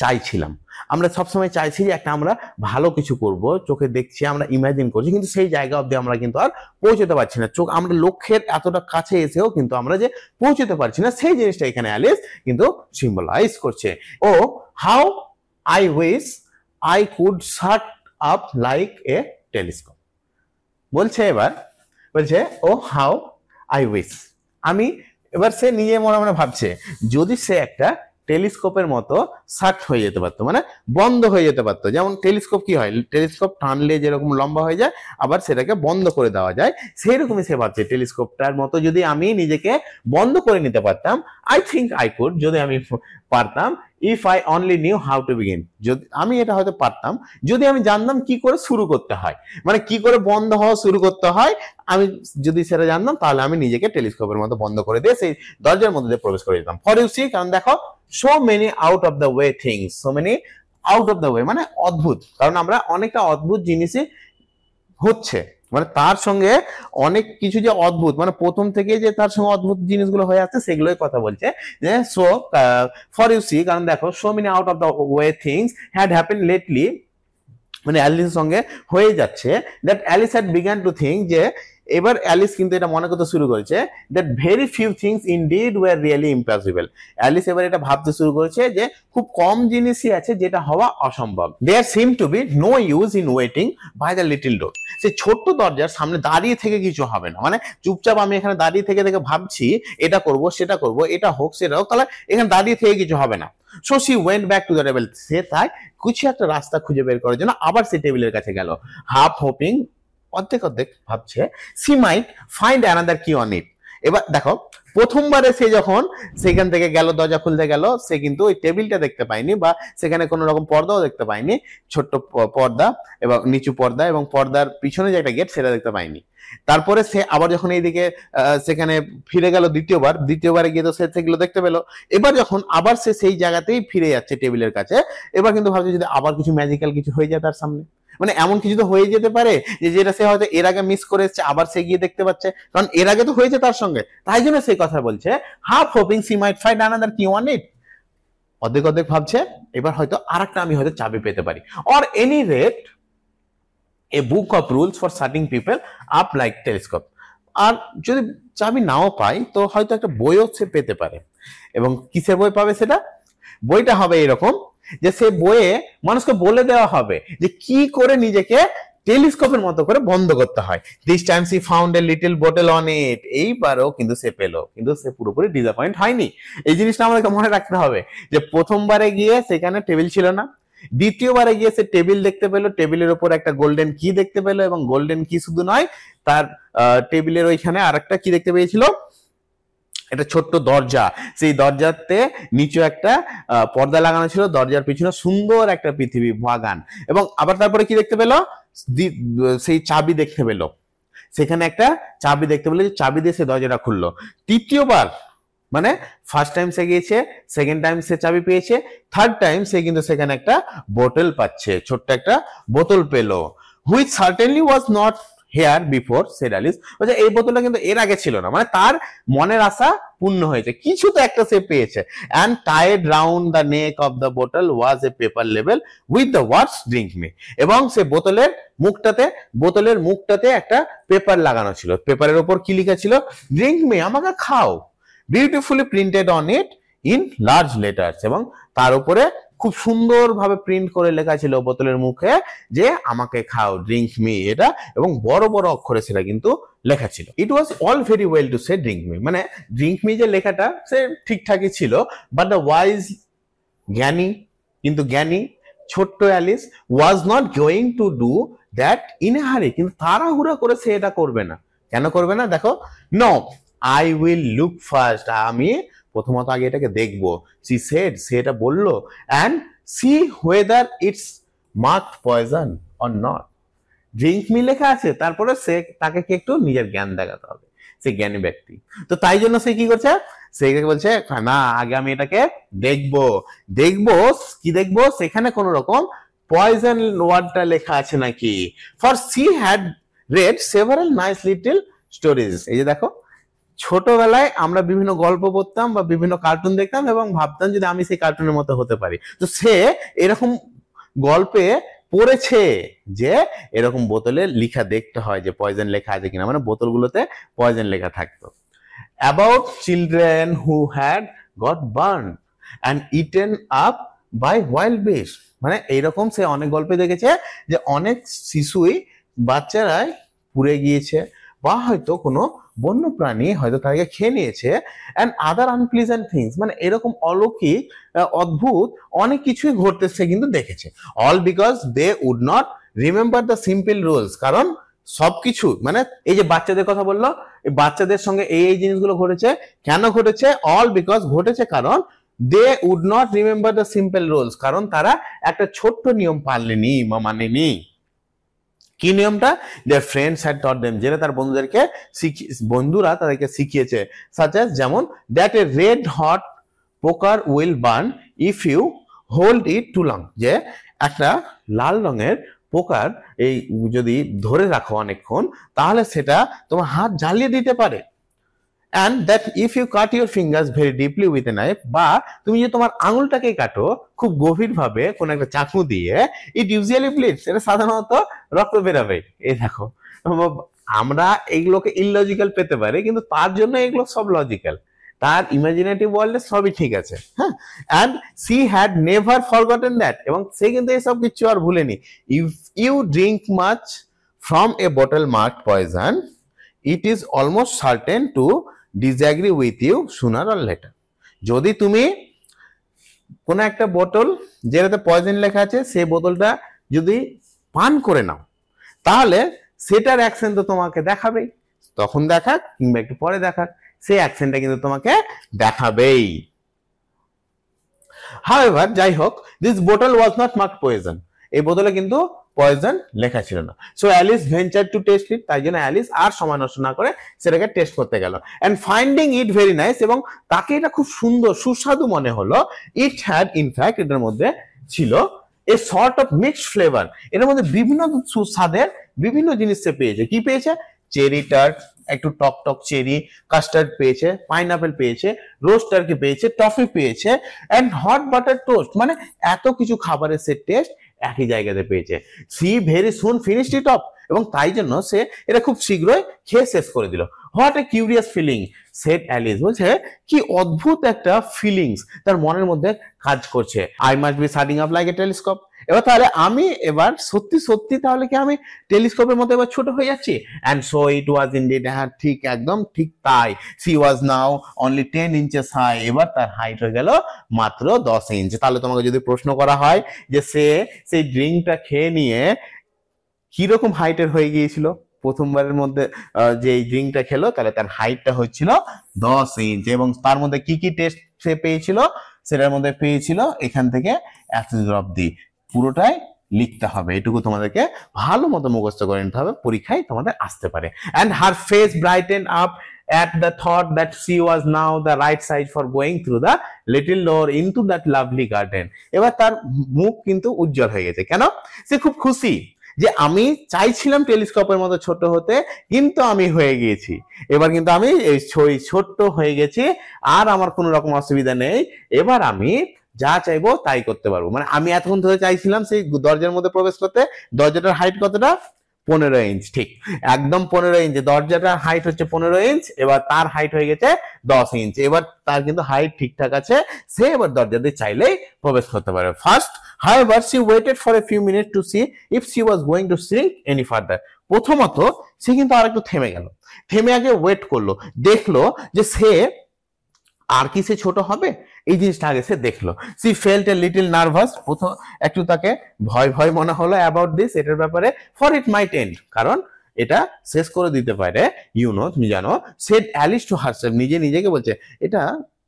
চাইছি যে একটা আমরা ভালো কিছু করব, চোখে দেখছি, আমরা ইমাজিন করছি, কিন্তু সেই জায়গা অব্দি আমরা কিন্তু আর পৌঁছতে পারছি না। আমরা লক্ষ্যের এতটা কাছে এসেও কিন্তু আমরা যে পৌঁছতে পারছি না, সেই জিনিসটা এখানে অ্যালিস কিন্তু সিম্বলাইজ করছে। Oh how I wish I could shut up like a telescope. বলছে ও হাউ আই উইশ, এবার সে নিজে মনে মনে ভাবছে, যদি সে একটা টেলিস্কোপের মতো শার্ট হয়ে যেতে পারতো, মানে বন্ধ হয়ে যেতে পারতো। যেমন টেলিস্কোপ কি হয়, টেলিস্কোপ টানলে যেরকম লম্বা হয়ে যায়, আবার সেটাকে বন্ধ করে দেওয়া যায়, সেই রকমই সে ভাবছে টেলিস্কোপটার মতো যদি আমি নিজেকে বন্ধ করে নিতে পারতাম, আই থিঙ্ক আই কুড, যদি আমি পারতাম, if I only new how to begin, যদি আমি এটা হয়তো পারতাম যদি আমি জানতাম কি করে শুরু করতে হয়, মানে কি করে বন্ধ হওয়া শুরু করতে হয়, আমি যদি সেটা জানতাম, তাহলে আমি নিজেকে টেলিস্কোপের মতো বন্ধ করে দিয়ে সেই দরজার মধ্যে দিয়ে প্রবেশ করে দিতাম। ফর ইউ সি, কারণ দেখো, so many out of the way things, so many out of the way মানে অদ্ভুত, কারণ আমরা অনেকটা অদ্ভুত জিনিসই হচ্ছে, মানে তার সঙ্গে অনেক কিছু যে অদ্ভুত, মানে প্রথম থেকে যে তার সঙ্গে অদ্ভুত জিনিসগুলো হয়ে আসছে সেগুলোই কথা বলছে। যে সো ফর ইউ সি, কারণ দেখো, so many out of the way things had happened lately, মানে অ্যালিসের সঙ্গে হয়ে যাচ্ছে, that Alice had began to think, যে এবার অ্যালিস কিন্তু এটা মনে করতে শুরু করেছে, that very few things indeed war really impossible. Alice এবার এটা ভাবতে শুরু করেছে যে খুব কম জিনিসই আছে যেটা হওয়া অসম্ভব। There seem to be no use in waiting by the little door. সেই ছোট্ট দরজার সামনে দাঁড়িয়ে থেকে কিছু হবে না, মানে চুপচাপ আমি এখানে দাঁড়িয়ে থেকে ভাবছি এটা করব সেটা করব, এটা হোক সেটা হোক, তাহলে এখানে দাঁড়িয়ে থেকে কিছু হবে না। So she went back to the table, সে তাই কিছু একটা রাস্তা খুঁজে বের করার জন্য আবার সে টেবিলের কাছে গেল, হাফ হোপিং, অর্ধেক সি মাইট ফাইন্ড অ্যানাদার কি অন ইট। এবার দেখো, প্রথমবারে সে যখন সেখান থেকে গেল, দরজা খুলতে গেল, সে কিন্তু ওই টেবিলটা দেখতে পায়নি, বা সেখানে কোনো রকম পর্দাও দেখতে পায়নি, ছোট্ট পর্দা এবং নিচু পর্দা, এবং পর্দার পিছনে যে একটা গেট সেটা দেখতে পায়নি। তারপরে সে আবার যখন এইদিকে সেখানে ফিরে গেল দ্বিতীয়বারে গিয়ে তো সে সেগুলো দেখতে পেলো। এবার যখন আবার সে সেই জায়গাতেই ফিরে যাচ্ছে টেবিলের কাছে, এবার কিন্তু ভাবছে যদি আবার কিছু ম্যাজিক্যাল কিছু হয়ে যায় তার সামনে, মানে এমন কিছু তো হয়ে যেতে পারে যে যেটা সে হয়তো এর আগে মিস করে এসেছে, আবার সে গিয়ে দেখতে পাচ্ছে, কারণ এর আগে তো হয়েছে তার সঙ্গে, তাই জন্য সেই কথা বলছে, হাফ হোপিং সি মাইট ফাইন্ড অ্যানাদার কি অন ইট। অর্ধেক ভাবছে এবার হয়তো আরেকটা আমি হয়তো চাবি পেতে পারি, or any rate a book of rules for shutting people up like telescope. আর যদি চাবি নাও পাই তো হয়তো একটা বইও সে পেতে পারে। এবং কিসের বই পাবে সেটা? বইটা হবে এরকম যে সে বইয়ে মানুষকে বলে দেওয়া হবে যে কি করে নিজেকে টেলিস্কোপের মতো করে বন্ধ করতে হয়। This time she found a little bottle on it. এইবারও কিন্তু সে পেলো, কিন্তু সে পুরোপুরি ডিসঅ্যাপয়েন্ট হয়নি। এই জিনিসটা আমাদেরকে মনে রাখতে হবে যে প্রথমবারে গিয়ে সেখানে টেবিল ছিল না, দ্বিতীয়বারে গিয়ে সে টেবিল দেখতে পেলো, টেবিলের উপর একটা গোল্ডেন কি দেখতে পেলো, এবং গোল্ডেন কি শুধু নয়, তার টেবিলের ওইখানে আরেকটা কি দেখতে পেয়েছিল, একটা ছোট্ট দরজা, সেই দরজাতে নিচে একটা পর্দা লাগানো ছিল, দরজার পিছনে সুন্দর একটা পৃথিবী, বাগান, এবং আবার তারপরে কি দেখতে পেলো, সেই চাবি দেখতে পেলো, সেখানে একটা চাবি দেখতে পেলো, যে চাবি দিয়ে সে দরজাটা খুললো। তৃতীয়বার মানে ফার্স্ট টাইম সে গিয়েছে, সেকেন্ড টাইম সে চাবি পেয়েছে, থার্ড টাইম সে কিন্তু সেখানে একটা বোতল পাচ্ছে, ছোট্ট একটা বোতল পেলো, which certainly was not here before, said Alice. বলছে এই বোতলটা কিন্তু এর আগে ছিল না, মানে তার মনের আশা পূর্ণ হয়েছে, কিছু তো একটা সে পেয়েছে। And tied round the neck of the bottle was a paper label with the words drink me, এবং সে বোতলের মুখটাতে একটা পেপার লাগানো ছিল, পেপারের উপর কি লেখা ছিল, ড্রিঙ্ক মি, আমাকে খাও, beautifully printed on it in large letters, এবং তার উপরে খুব সুন্দরভাবে প্রিন্ট করে লেখা ছিল বোতলের মুখে যে আমাকে খাও, ড্রিঙ্ক মি, এটা, এবং বড় বড় অক্ষরে সেটা কিন্তু লেখা ছিল। It was all very well to say drink me, মানে ড্রিঙ্ক মি যে লেখাটা সে ঠিকঠাকই ছিল, বাট দ্য ওয়াইজ জ্ঞানী ছোট্ট Alice was not going to do that in a হারি, কিন্তু তাড়াহুড়া করে সে এটা করবে না। কেন করবে না দেখো, no I will look first, আমি প্রথমত আগে এটাকে দেখবো, সি সেড, সে এটা বললো, and see whether it's marked poison or not, drink me লেখা আছে, তারপরে সে তাকে কি একটু নিজের জ্ঞান দেখাতে হবে, সে জ্ঞানী ব্যক্তি। তো তাই জন্য সে কি করছে, সে বলছে না আগে আমি এটাকে দেখবো, কি দেখবো, সেখানে কোন রকম পয়জন ওয়ার্ডটা লেখা আছে নাকি, for she had red several nice little stories. এই যে দেখো, ছোটবেলায় আমরা বিভিন্ন গল্প পড়তাম বা বিভিন্ন কার্টুন দেখতাম এবং ভাবতাম যদি আমি সেই কার্টুনের মতো হতে পারি, তো সে এরকম গল্পে পড়েছে যে এরকম বোতলে লেখা দেখতে হয় যে পয়জন লেখা আছে কিনা, মানে বোতলগুলোতে পয়জন লেখা থাকতো। About children who had got burn and eaten up by wild beast, মানে এইরকম সে অনেক গল্পে দেখেছে যে অনেক শিশুই, বাচ্চারাই পুড়ে গিয়েছে, বা হয়তো কোনো বন্য প্রাণী হয়তো তাকে খেয়ে নিয়েছে, অ্যান্ড আদার আনপ্লিজেন্ট থিংস, মানে এরকম অলৌকিক অদ্ভুত অনেক কিছুই ঘটতেছে কিন্তু দেখেছে। All because they would not remember the simple rules, কারণ সবকিছু, মানে এই যে বাচ্চাদের কথা বললো, এই বাচ্চাদের সঙ্গে এই জিনিসগুলো ঘটেছে, কেন ঘটেছে, অল বিকজ ঘটেছে কারণ they would not remember the simple rules, কারণ তারা একটা ছোট্ট নিয়ম পারলেনি বা মানেনি। কি নিয়মটা, their friends had taught them, যেটা তার বন্ধুরা তাদেরকে শিখিয়েছে, সাচ অ্যাজ, যেমন that a red hot poker will burn if you hold it too long, যে একটা লাল রঙের পোকার এই যদি ধরে রাখো অনেকক্ষণ, তাহলে সেটা তোমার হাত জ্বালিয়ে দিতে পারে। and that if you cut your fingers very deeply with a knife, বা তুমি যে তোমার আঙুলটাকে কাটো খুব গভীর ভাবে কোন একটা চাকু দিয়ে, it usually bleeds, এটা সাধারণত রক্ত বেরাবে। এই দেখো, আমরা এগুলোকে ইললজিক্যাল পেতে পারি, কিন্তু তার জন্য এগুলো সব লজিক্যাল, তার ইমাজিনেটিভ ওয়ার্ল্ডে সবই ঠিক আছে। হ্যাঁ, and she had never forgotten that, এবং সে কিন্তু এসব কিছু আর ভুলেনি। if you drink much from a bottle marked poison, it is almost certain to disagree with you sooner or later, যদি তুমি কোন একটা বোতল যেটাতে পয়জন লেখা আছে সেই বোতলটা যদি পান করে নাও, তাহলে সেটার অ্যাকশন তো তোমাকে দেখাবেই, তখন দেখাক কিংবা একটু পরে দেখাক, সেই অ্যাকশনটা কিন্তু তোমাকে দেখাবেই। However, যাই হোক, this bottle was not marked poison, এই বোতলে কিন্তু পয়জন লেখা ছিল না। So Alice venture to taste it, তাই জন্য অ্যালিস আর সময় নষ্ট না করে সেটাকে টেস্ট করতে গেল, and finding it very nice, এবং তাকে এটা খুব সুন্দর সুস্বাদু মনে হলো। ইট হ্যাড ইনফ্যাক্ট, এটার মধ্যে ছিল এ সর্ট অফ মিক্সড ফ্লেভার, এর মধ্যে বিভিন্ন সুস্বাদের বিভিন্ন জিনিস সে পেয়েছে। কি পেয়েছে, চেরি টার্ট, একটু টক টক চেরি, কাস্টার্ড পেয়েছে, পাইনাপেল পেয়েছে, রোস্ট টার্কি পেয়েছে, টফি পেয়েছে, এন্ড হট বাটার টোস্ট, মানে এত কিছু খাবারের সে টেস্ট একই জায়গাতে পেয়েছে। She very soon finished it off, এবং তাই জন্য সে এটা খুব শীঘ্রই খেয়ে শেষ করে দিল। What a curious feeling, said Alice, বলছে কি অদ্ভুত একটা ফিলিংস তার মনের মধ্যে কাজ করছে। I must be shirting up like a telescope, এবার তাহলে আমি এবার সত্যি সত্যি তাহলে কি আমি টেলিস্কোপের মতো এবার ছোট হয়ে যাচ্ছি। And so it was indeed, হ্যাঁ ঠিক, একদম ঠিক তাই। She was now only 10 inches high, এবার তার হাইট হয়ে গেল মাত্র 10 ইঞ্চ। তাহলে তোমাকে যদি প্রশ্ন করা হয় যে সে সেই ড্রিঙ্কটা খেয়ে নিয়ে কিরকম হাইটের হয়ে গিয়েছিল, প্রথমবারের মধ্যে যে এই ড্রিঙ্কটা খেলো, তাহলে তার হাইটটা হচ্ছিল 10 ইঞ্চ, এবং তার মধ্যে কি কি টেস্ট সে পেয়েছিল, সেটার মধ্যে পেয়েছিল এখান থেকে এত দূর অব্দি, পুরোটাই লিখতে হবে। এটুকু তোমাদেরকে ভালো মতো মুখস্থ করে নিতে হবে, পরীক্ষায় তোমাদের আসতে পারে। And her face brighten up at the thought that she was now the right size for going through the little door into that lovely garden. এবার তার মুখ কিন্তু উজ্জ্বল হয়ে গেছে। কেন? সে খুব খুশি যে আমি চাইছিলাম টেলিস্কোপের মতো ছোট হতে, কিন্তু আমি হয়ে গিয়েছি। এবার কিন্তু আমি এই ছোট্ট হয়ে গেছি, আর আমার কোনো রকম অসুবিধা নেই। এবার আমি যা চাইবো তাই করতে পারবো। মানে আমি এতক্ষণ ধরে চাইছিলাম সেই দরজার মধ্যে প্রবেশ করতে, দরজাটার হাইট কতটা? 15 ইঞ্চ, ঠিক একদম 15 ইঞ্চ। দরজাটার হাইট হচ্ছে 15 ইঞ্চ, এবার তার হাইট হয়ে গেছে 10 ইঞ্চ। এবার তার কিন্তু হাইট ঠিকঠাক আছে, সে এবার দরজা দিয়ে চাইলেই প্রবেশ করতে পারে। First however she waited for a few minutes to see if she was going to shrink any further. প্রথমত সে কিন্তু আরেকটু থেমে গেল, থেমে আগে ওয়েট করলো, দেখলো যে সে আর কি সে ছোট হবে, এই জিনিসটা আগে সে দেখলো। She felt a little nervous, প্রথম একটু তাকে ভয় ভয় মনে হলো অ্যাবাউট দিস, এটার ব্যাপারে, ফর ইট মাইট এন্ড, কারণ এটা শেষ করে দিতে পারে। ইউ নো, তুমি জানো, সেড অ্যালিস টু হারসেলফ, নিজে নিজেকে বলছে এটা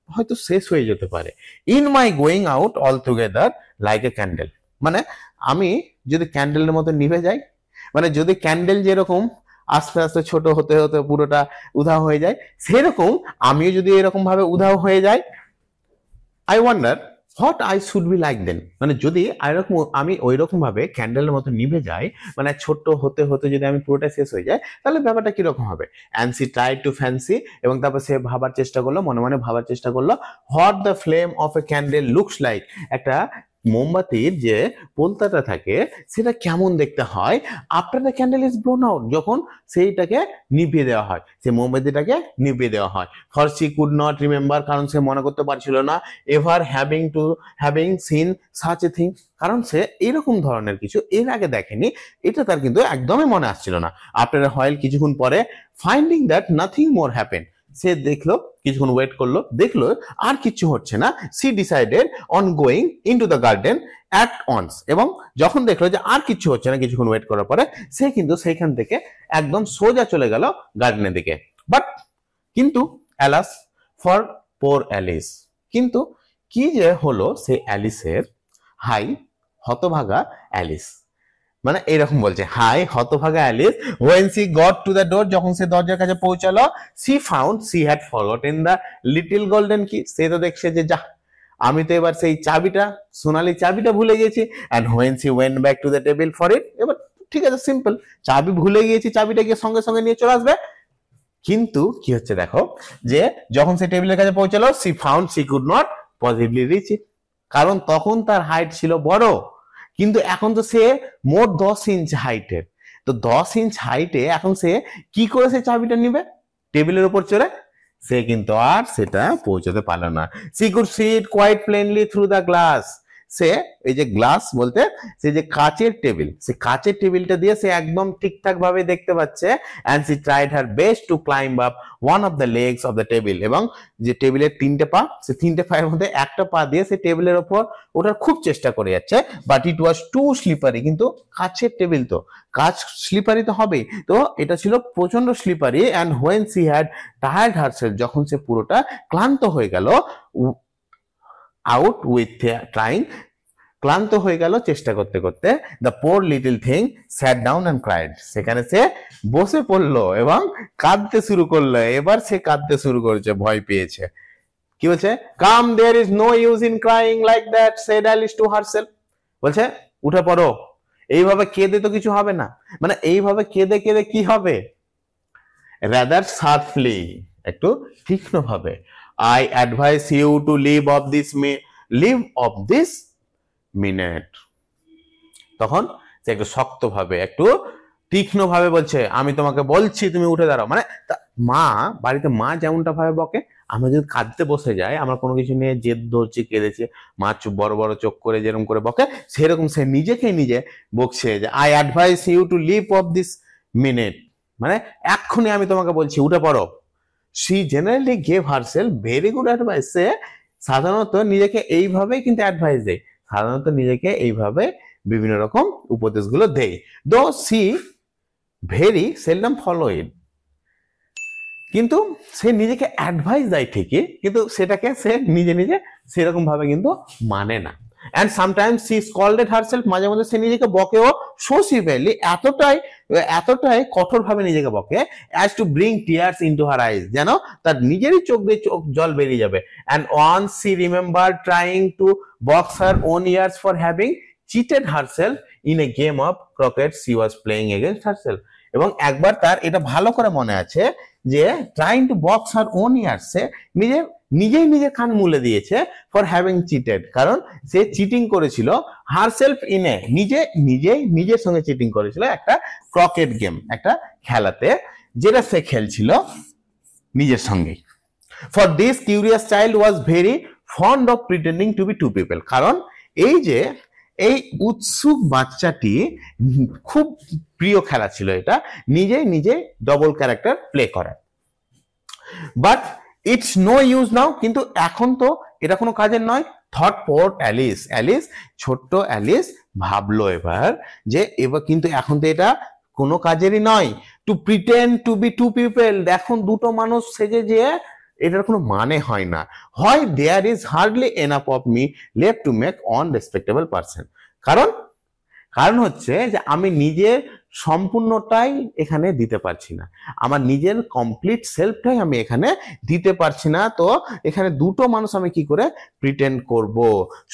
হয়তো শেষ হয়ে যেতে পারে। In my going out all together like a candle, মানে আমি যদি ক্যান্ডেলের মতো নিভে যাই, মানে যদি ক্যান্ডেল যেরকম আস্তে আস্তে ছোট হতে হতে পুরোটা উধাও হয়ে যায়, সেরকম আমিও যদি এরকম ভাবে উধাও হয়ে যাই, I wonder what I should be like then, মানে যদি আমি ওই রকম ভাবে ক্যান্ডেলের মতো নিভে যাই, মানে ছোট্ট হতে হতে যদি আমি পুরোটা শেষ হয়ে যায়, তাহলে ব্যাপারটা কিরকম হবে। And she try to fancy, এবং তারপর সে ভাবার চেষ্টা করলো, মনে মনে ভাবার চেষ্টা করলো, what the flame of A candle looks like, একটা মোমবাতির যে পোলতাটা থাকে সেটা কেমন দেখতে হয় after the candle is blown out, যখন সেইটাকে নিভিয়ে দেওয়া হয়, সেই মোমবাতিটাকে নিভিয়ে দেওয়া হয়। For she could not remember, কারণ সে মনে করতে পারছিল না, ever having seen such a thing, কারণ সে এরকম ধরনের কিছু এর আগে দেখেনি, এটা তার কিন্তু একদমই মনে আসছিল না। আফটার এ হোয়াইল, কিছুক্ষণ পরে, finding that nothing more happen, সে দেখলো, কিছুক্ষণ ওয়েট করলো, দেখলো আর কিছু হচ্ছে না। She decided on going into the garden at once, এবং যখন দেখলো যে আর কিছু হচ্ছে না, কিছুক্ষণ ওয়েট করার পরে সে কিন্তু সেইখান থেকে একদম সোজা চলে গেল গার্ডেনের দিকে। বাট কিন্তু অ্যালাস ফর পোর অ্যালিস, কিন্তু কি যে হলো সে অ্যালিসের, হাই হতভাগা অ্যালিস, মানে এরকম বলছে, হাই হতভাগা Alice, when she got to the door, যখন সে দরজার কাছে পৌঁছালো, she found she had forgotten the little golden key, সে তো দেখছে যে যা, আমি তো এবার সেই চাবিটা, সোনালী চাবিটা ভুলে গেছি। and when she went back to the table for it, এবার ঠিক আছে, সিম্পল, চাবি ভুলে গিয়েছি, চাবিটা গিয়ে সঙ্গে সঙ্গে নিয়ে চলে আসবে। কিন্তু কি হচ্ছে দেখো, যে যখন সে টেবিলের কাছে পৌঁছালো, she found she could not possibly reach it, কারণ তখন তার হাইট ছিল বড়, কিন্তু এখন তো সে মোট 10 ইঞ্চ হাইটের, তো 10 ইঞ্চ হাইটে এখন সে কি করে সে চাবিটা নিবে টেবিলের উপর চড়ে, সে কিন্তু আর সেটা পৌঁছাতে পারলো না। She could see it quite plainly through the glass, সে এই যে গ্লাস বলতে সে যে কাচের টেবিল, সে কাচের টেবিলটা দিয়ে সে একদম ঠিকঠাক ভাবে দেখতে পাচ্ছে। And she tried her best to climb up one of the legs of the table, এবং যে টেবিলের 3টে পা, সে 3টে পায়ের মধ্যে একটা পা দিয়ে সে টেবিলের ওপর ওঠার খুব চেষ্টা করে যাচ্ছে। But it was too slippery, কিন্তু কাচের টেবিল তো, কাচ স্লিপারি তো হবেই, তো এটা ছিল প্রচন্ড slippery. And when she had tired herself, যখন সে পুরোটা ক্লান্ত হয়ে গেল, আউট উইথ ট্রাইং, ক্লান্ত হয়ে গেল চেষ্টা করতে করতে, the poor little thing sat down and cried, সেখানে সে বসে পড়লো এবং কাঁদতে শুরু করলো। এবার সে কাঁদতে শুরু করেছে, ভয় পেয়েছে। কি বলছে, come there is no use in crying like that, said Alice to herself, বলছে উঠে পড়ো, এইভাবে কেঁদে তো কিছু হবে না, মানে এইভাবে কেঁদে কেঁদে কি হবে, রাদার শার্পলি, একটু তীক্ষ্ণ ভাবে, I advise you to live of this minute, তখন সে একটু শক্ত ভাবে, একটু তীক্ষ্ণ ভাবে বলছে, আমি তোমাকে বলছি তুমি উঠে দাঁড়াও। মানে মা, বাড়িতে মা যেমনটা ভাবে বকে, আমরা যদি কাঁদতে বসে যাই, আমরা কোনো কিছু নিয়ে জেদ ধরছি, কেঁদেছি, মা বড় বড় চোখ করে যেরকম করে বকে, সেরকম সে নিজেকে নিজে বকছে যে I advise you to live of this minute, মানে এক্ষুনি আমি তোমাকে বলছি উঠে পড়ো। She generally gave herself very good advice, সে সাধারণত নিজেকে এইভাবেই কিন্তু অ্যাডভাইস দেয়, সাধারণত নিজেকে এইভাবে বিভিন্ন রকম উপদেশগুলো দেয়। Though she very seldom follow ইট। কিন্তু সে নিজেকে অ্যাডভাইস দেয় ঠিকই, কিন্তু সেটাকে সে নিজে নিজে সেরকম ভাবে কিন্তু মানে না। অ্যান্ড সামটাইমস সি স্কল্ডেড হারসেলফ, মাঝে মাঝে সে নিজেকে বকেও সো সিভিয়ারলি, এতটাই কঠোরভাবে নিজেকে বকে, as to bring tears into her eyes, যেন তার নিজেরই চোখ দিয়ে চোখ জল বেরিয়ে যাবে। And once she remember trying to box her own ears for having cheated herself in a game of croquet she was playing against herself. এবং একবার তার এটা ভালো করে মনে আছে যে trying to box her own ears, সে নিজেই কান মুলে দিয়েছে ফর হ্যাভিং চিটেড, কারণ সে চিটিং করেছিল হারসেলফ ইন এ, নিজের সঙ্গে চিটিং করেছিল একটা ক্রকেট গেম, একটা খেলাতে, যেটা সে খেলছিল নিজের সঙ্গেই। For this curious child was very fond of pretending to be two people, কারণ এই উৎসুক বাচ্চাটি খুব প্রিয় খেলা ছিল এটা, নিজে ডবল ক্যারেক্টার প্লে করা। বাট ইটস নো ইউজ নাও, কিন্তু এখন তো এটা কোনো কাজের নয়। থট পোর অ্যালিস, ছোট্ট অ্যালিস ভাবলো এবার যে এবার কিন্তু এখন তো এটা কোনো কাজেরই নয়, to pretend to be two people, এখন দুটো মানুষ সেজে যে এটার কোনো মানে হয় না। হয় there is hardly enough of me left to make one respectable person, কারণ হচ্ছে যে আমি নিজের সম্পূর্ণটাই এখানে দিতে পারছি না, আমার নিজের কমপ্লিট সেলফটাই আমি এখানে দিতে পারছি না, তো এখানে দুটো মানুষ আমি কি করে প্রিটেন্ড করব।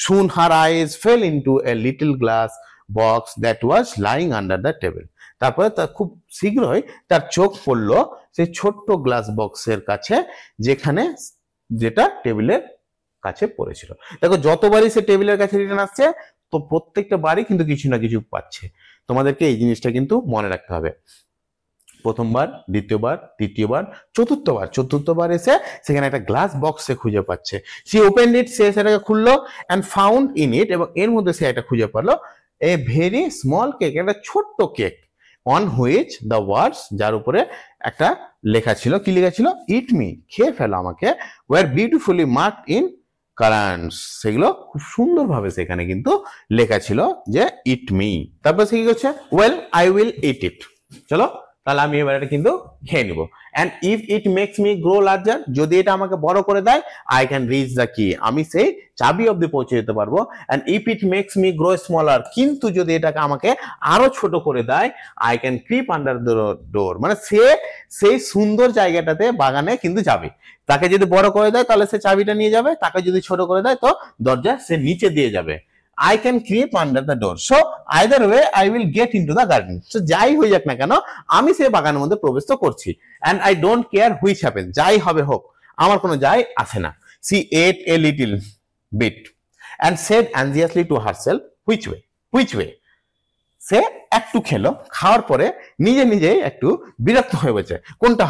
Soon her eyes fell into a little glass box that was lying under the table, তারপরে তার খুব শীঘ্রই তার চোখ পড়লো সেই ছোট্ট গ্লাস বক্সের কাছে, যেটা টেবিলের কাছে পড়েছিল। দেখো যতবারই সে টেবিলের কাছে রিটার্ন আসছে, তো প্রত্যেকটা বারই কিন্তু কিছু না কিছু পাচ্ছে। তোমাদেরকে এই জিনিসটা কিন্তু মনে রাখতে হবে। প্রথমবার, দ্বিতীয়বার, তৃতীয়বার, চতুর্থবার এসে সেখানে একটা গ্লাস বক্স সে খুঁজে পাচ্ছে। সে ওপেন ইট, সে সেটাকে খুললো অ্যান্ড ফাউন্ড ইন ইট, এবং এর মধ্যে সে একটা খুঁজে পারলো এ ভেরি স্মল কেক, একটা ছোট্ট cake, on which the words, যার উপরে একটা লেখা ছিল, কি লেখা ছিল, ইট মি, খেয়ে ফেলো আমাকে, were beautifully marked in currants, সেগুলো খুব সুন্দরভাবে সেখানে কিন্তু লেখা ছিল যে ইট মি। তারপর সে কি করছে, well I will eat it, চলো তাহলে আমি এবার এটা কিন্তু খেয়ে নিব। And if it makes me grow larger, যদি এটা আমাকে বড় করে দেয়, আই ক্যান রিচ দ্য কি, আমি সেই চাবি অব্দি পৌঁছে যেতে পারবো। And if it makes me grow smaller, কিন্তু যদি এটাকে আমাকে আরো ছোট করে দেয়, I can creep under the door, মানে সে সেই সুন্দর জায়গাটাতে বাগানে কিন্তু যাবে। তাকে যদি বড় করে দেয় তাহলে সে চাবিটা নিয়ে যাবে, তাকে যদি ছোট করে দেয় তো দরজা সে নিচে দিয়ে যাবে। I can creep under the door, so either way I will get into the garden, so যাই হয়ে যাক না কেন আমি সেই বাগানের মধ্যে প্রবেশ তো করছি। and I don't care which happens, যাই হবে হোক আমার কোনো যায় আসে না। she ate a little bit and said anxiously to herself, which way, সে একটু খেলো, খাওয়ার পরে নিজে একটু বিরক্ত হয়ে গেছে, কোনটা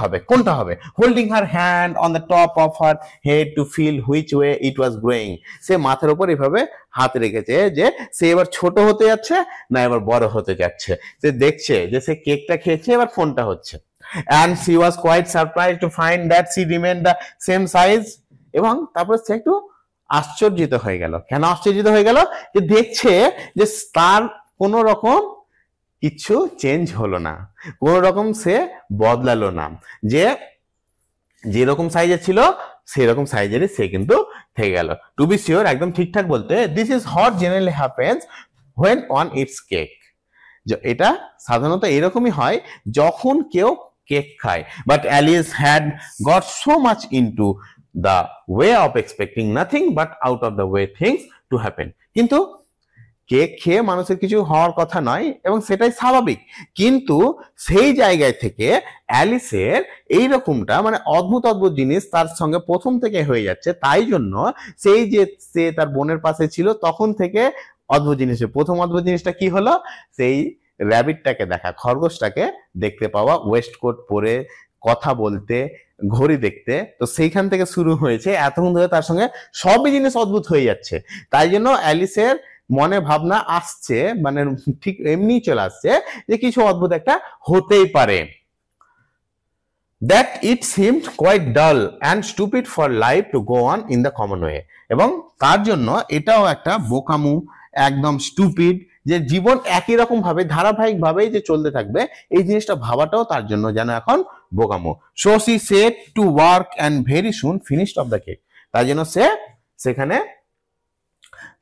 হবে, holding her hand on the top of her head to feel which way it was growing, সে মাথার উপর এভাবে হাত রেখেছে যে সে এবার ছোট হতে যাচ্ছে না এবার বড় হতে যাচ্ছে। সে দেখছে যে সে কেকটা খেয়েছে, এবার ফোনটা হচ্ছে। and she was quite surprised to find that she remained the same size, এবং তারপর সে একটু আশ্চর্যিত হয়ে গেল। কেন আশ্চর্যিত হয়ে গেল, যে দেখছে যে তার কোন রকম কিছু চেঞ্জ হলো না, কোন রকম সে বদলালো না, যে যেরকম সাইজের ছিল সেরকম সাইজেরই সে কিন্তু থেকে গেল। টু বি শিওর, একদম ঠিকঠাক বলতে, this is what generally happens when on it's cake, এটা সাধারণত এরকমই হয় যখন কেউ কেক খায়। But Alice had got so much into the way of expecting nothing but out of the way things to happen, কিন্তু কেক খেয়ে মানুষের কিছু হওয়ার কথা নয় এবং সেটাই স্বাভাবিক, কিন্তু সেই জায়গায় থেকে অ্যালিসের এইরকমটা মানে অদ্ভুত জিনিস তার সঙ্গে প্রথম থেকে হয়ে যাচ্ছে, তাই জন্য সেই যে সে তার বোনের পাশে ছিল তখন থেকে অদ্ভুত প্রথম অদ্ভুত জিনিসটা কি হলো, সেই র্যাবিটটাকে দেখা, খরগোশটাকে দেখতে পাওয়া, ওয়েস্ট কোট পরে কথা বলতে, ঘড়ি দেখতে, তো সেইখান থেকে শুরু হয়েছে। এতক্ষণ ধরে তার সঙ্গে সবই জিনিস অদ্ভুত হয়ে যাচ্ছে, তাই জন্য অ্যালিসের মনে ভাবনা আসছে, মানে ঠিক এমনি চলে আসছে যে কিছু অদ্ভুত একটা হতেই পারে। that it seemed quite dull and stupid for life to go on in the common way, এবং তার জন্য এটাও একটা বোকামু, একদম স্টুপিড যে জীবন একই রকম ভাবে ধারাবাহিক ভাবেই যে চলতে থাকবে, এই জিনিসটা ভাবাটাও তার জন্য যেন এখন বোকামো। So she set to work and very soon finished off the cake. তাই জন্য সে সেখানে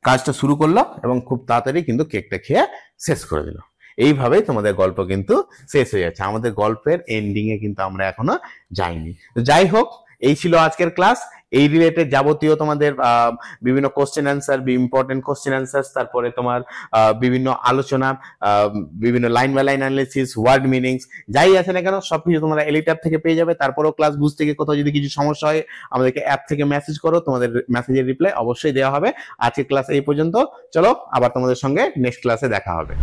কাজটা শুরু করলো এবং খুব তাড়াতাড়ি কিন্তু কেকটা খেয়ে শেষ করে দিল। এইভাবেই তোমাদের গল্প কিন্তু শেষ হয়ে যাচ্ছে। আমাদের গল্পের এন্ডিং এ কিন্তু আমরা এখনো যাইনি। তো যাই হোক, এই ছিল আজকের ক্লাস। এই রিলেটেড যাবতীয় তোমাদের বিভিন্ন question answer, important question answer, তারপরে তোমার বিভিন্ন আলোচনা, বিভিন্ন line by line analysis, word meanings, যাই আছে না কেন সবকিছু তোমরা এলিট্যাব থেকে পেয়ে যাবে। তারপরেও ক্লাস বুঝতে গিয়ে কোথাও যদি কিছু সমস্যা হয় আমাদেরকে অ্যাপ থেকে মেসেজ করো, তোমাদের মেসেজের রিপ্লাই অবশ্যই দেওয়া হবে। আজকের ক্লাস এই পর্যন্ত, চলো আবার তোমাদের সঙ্গে নেক্সট ক্লাসে দেখা হবে।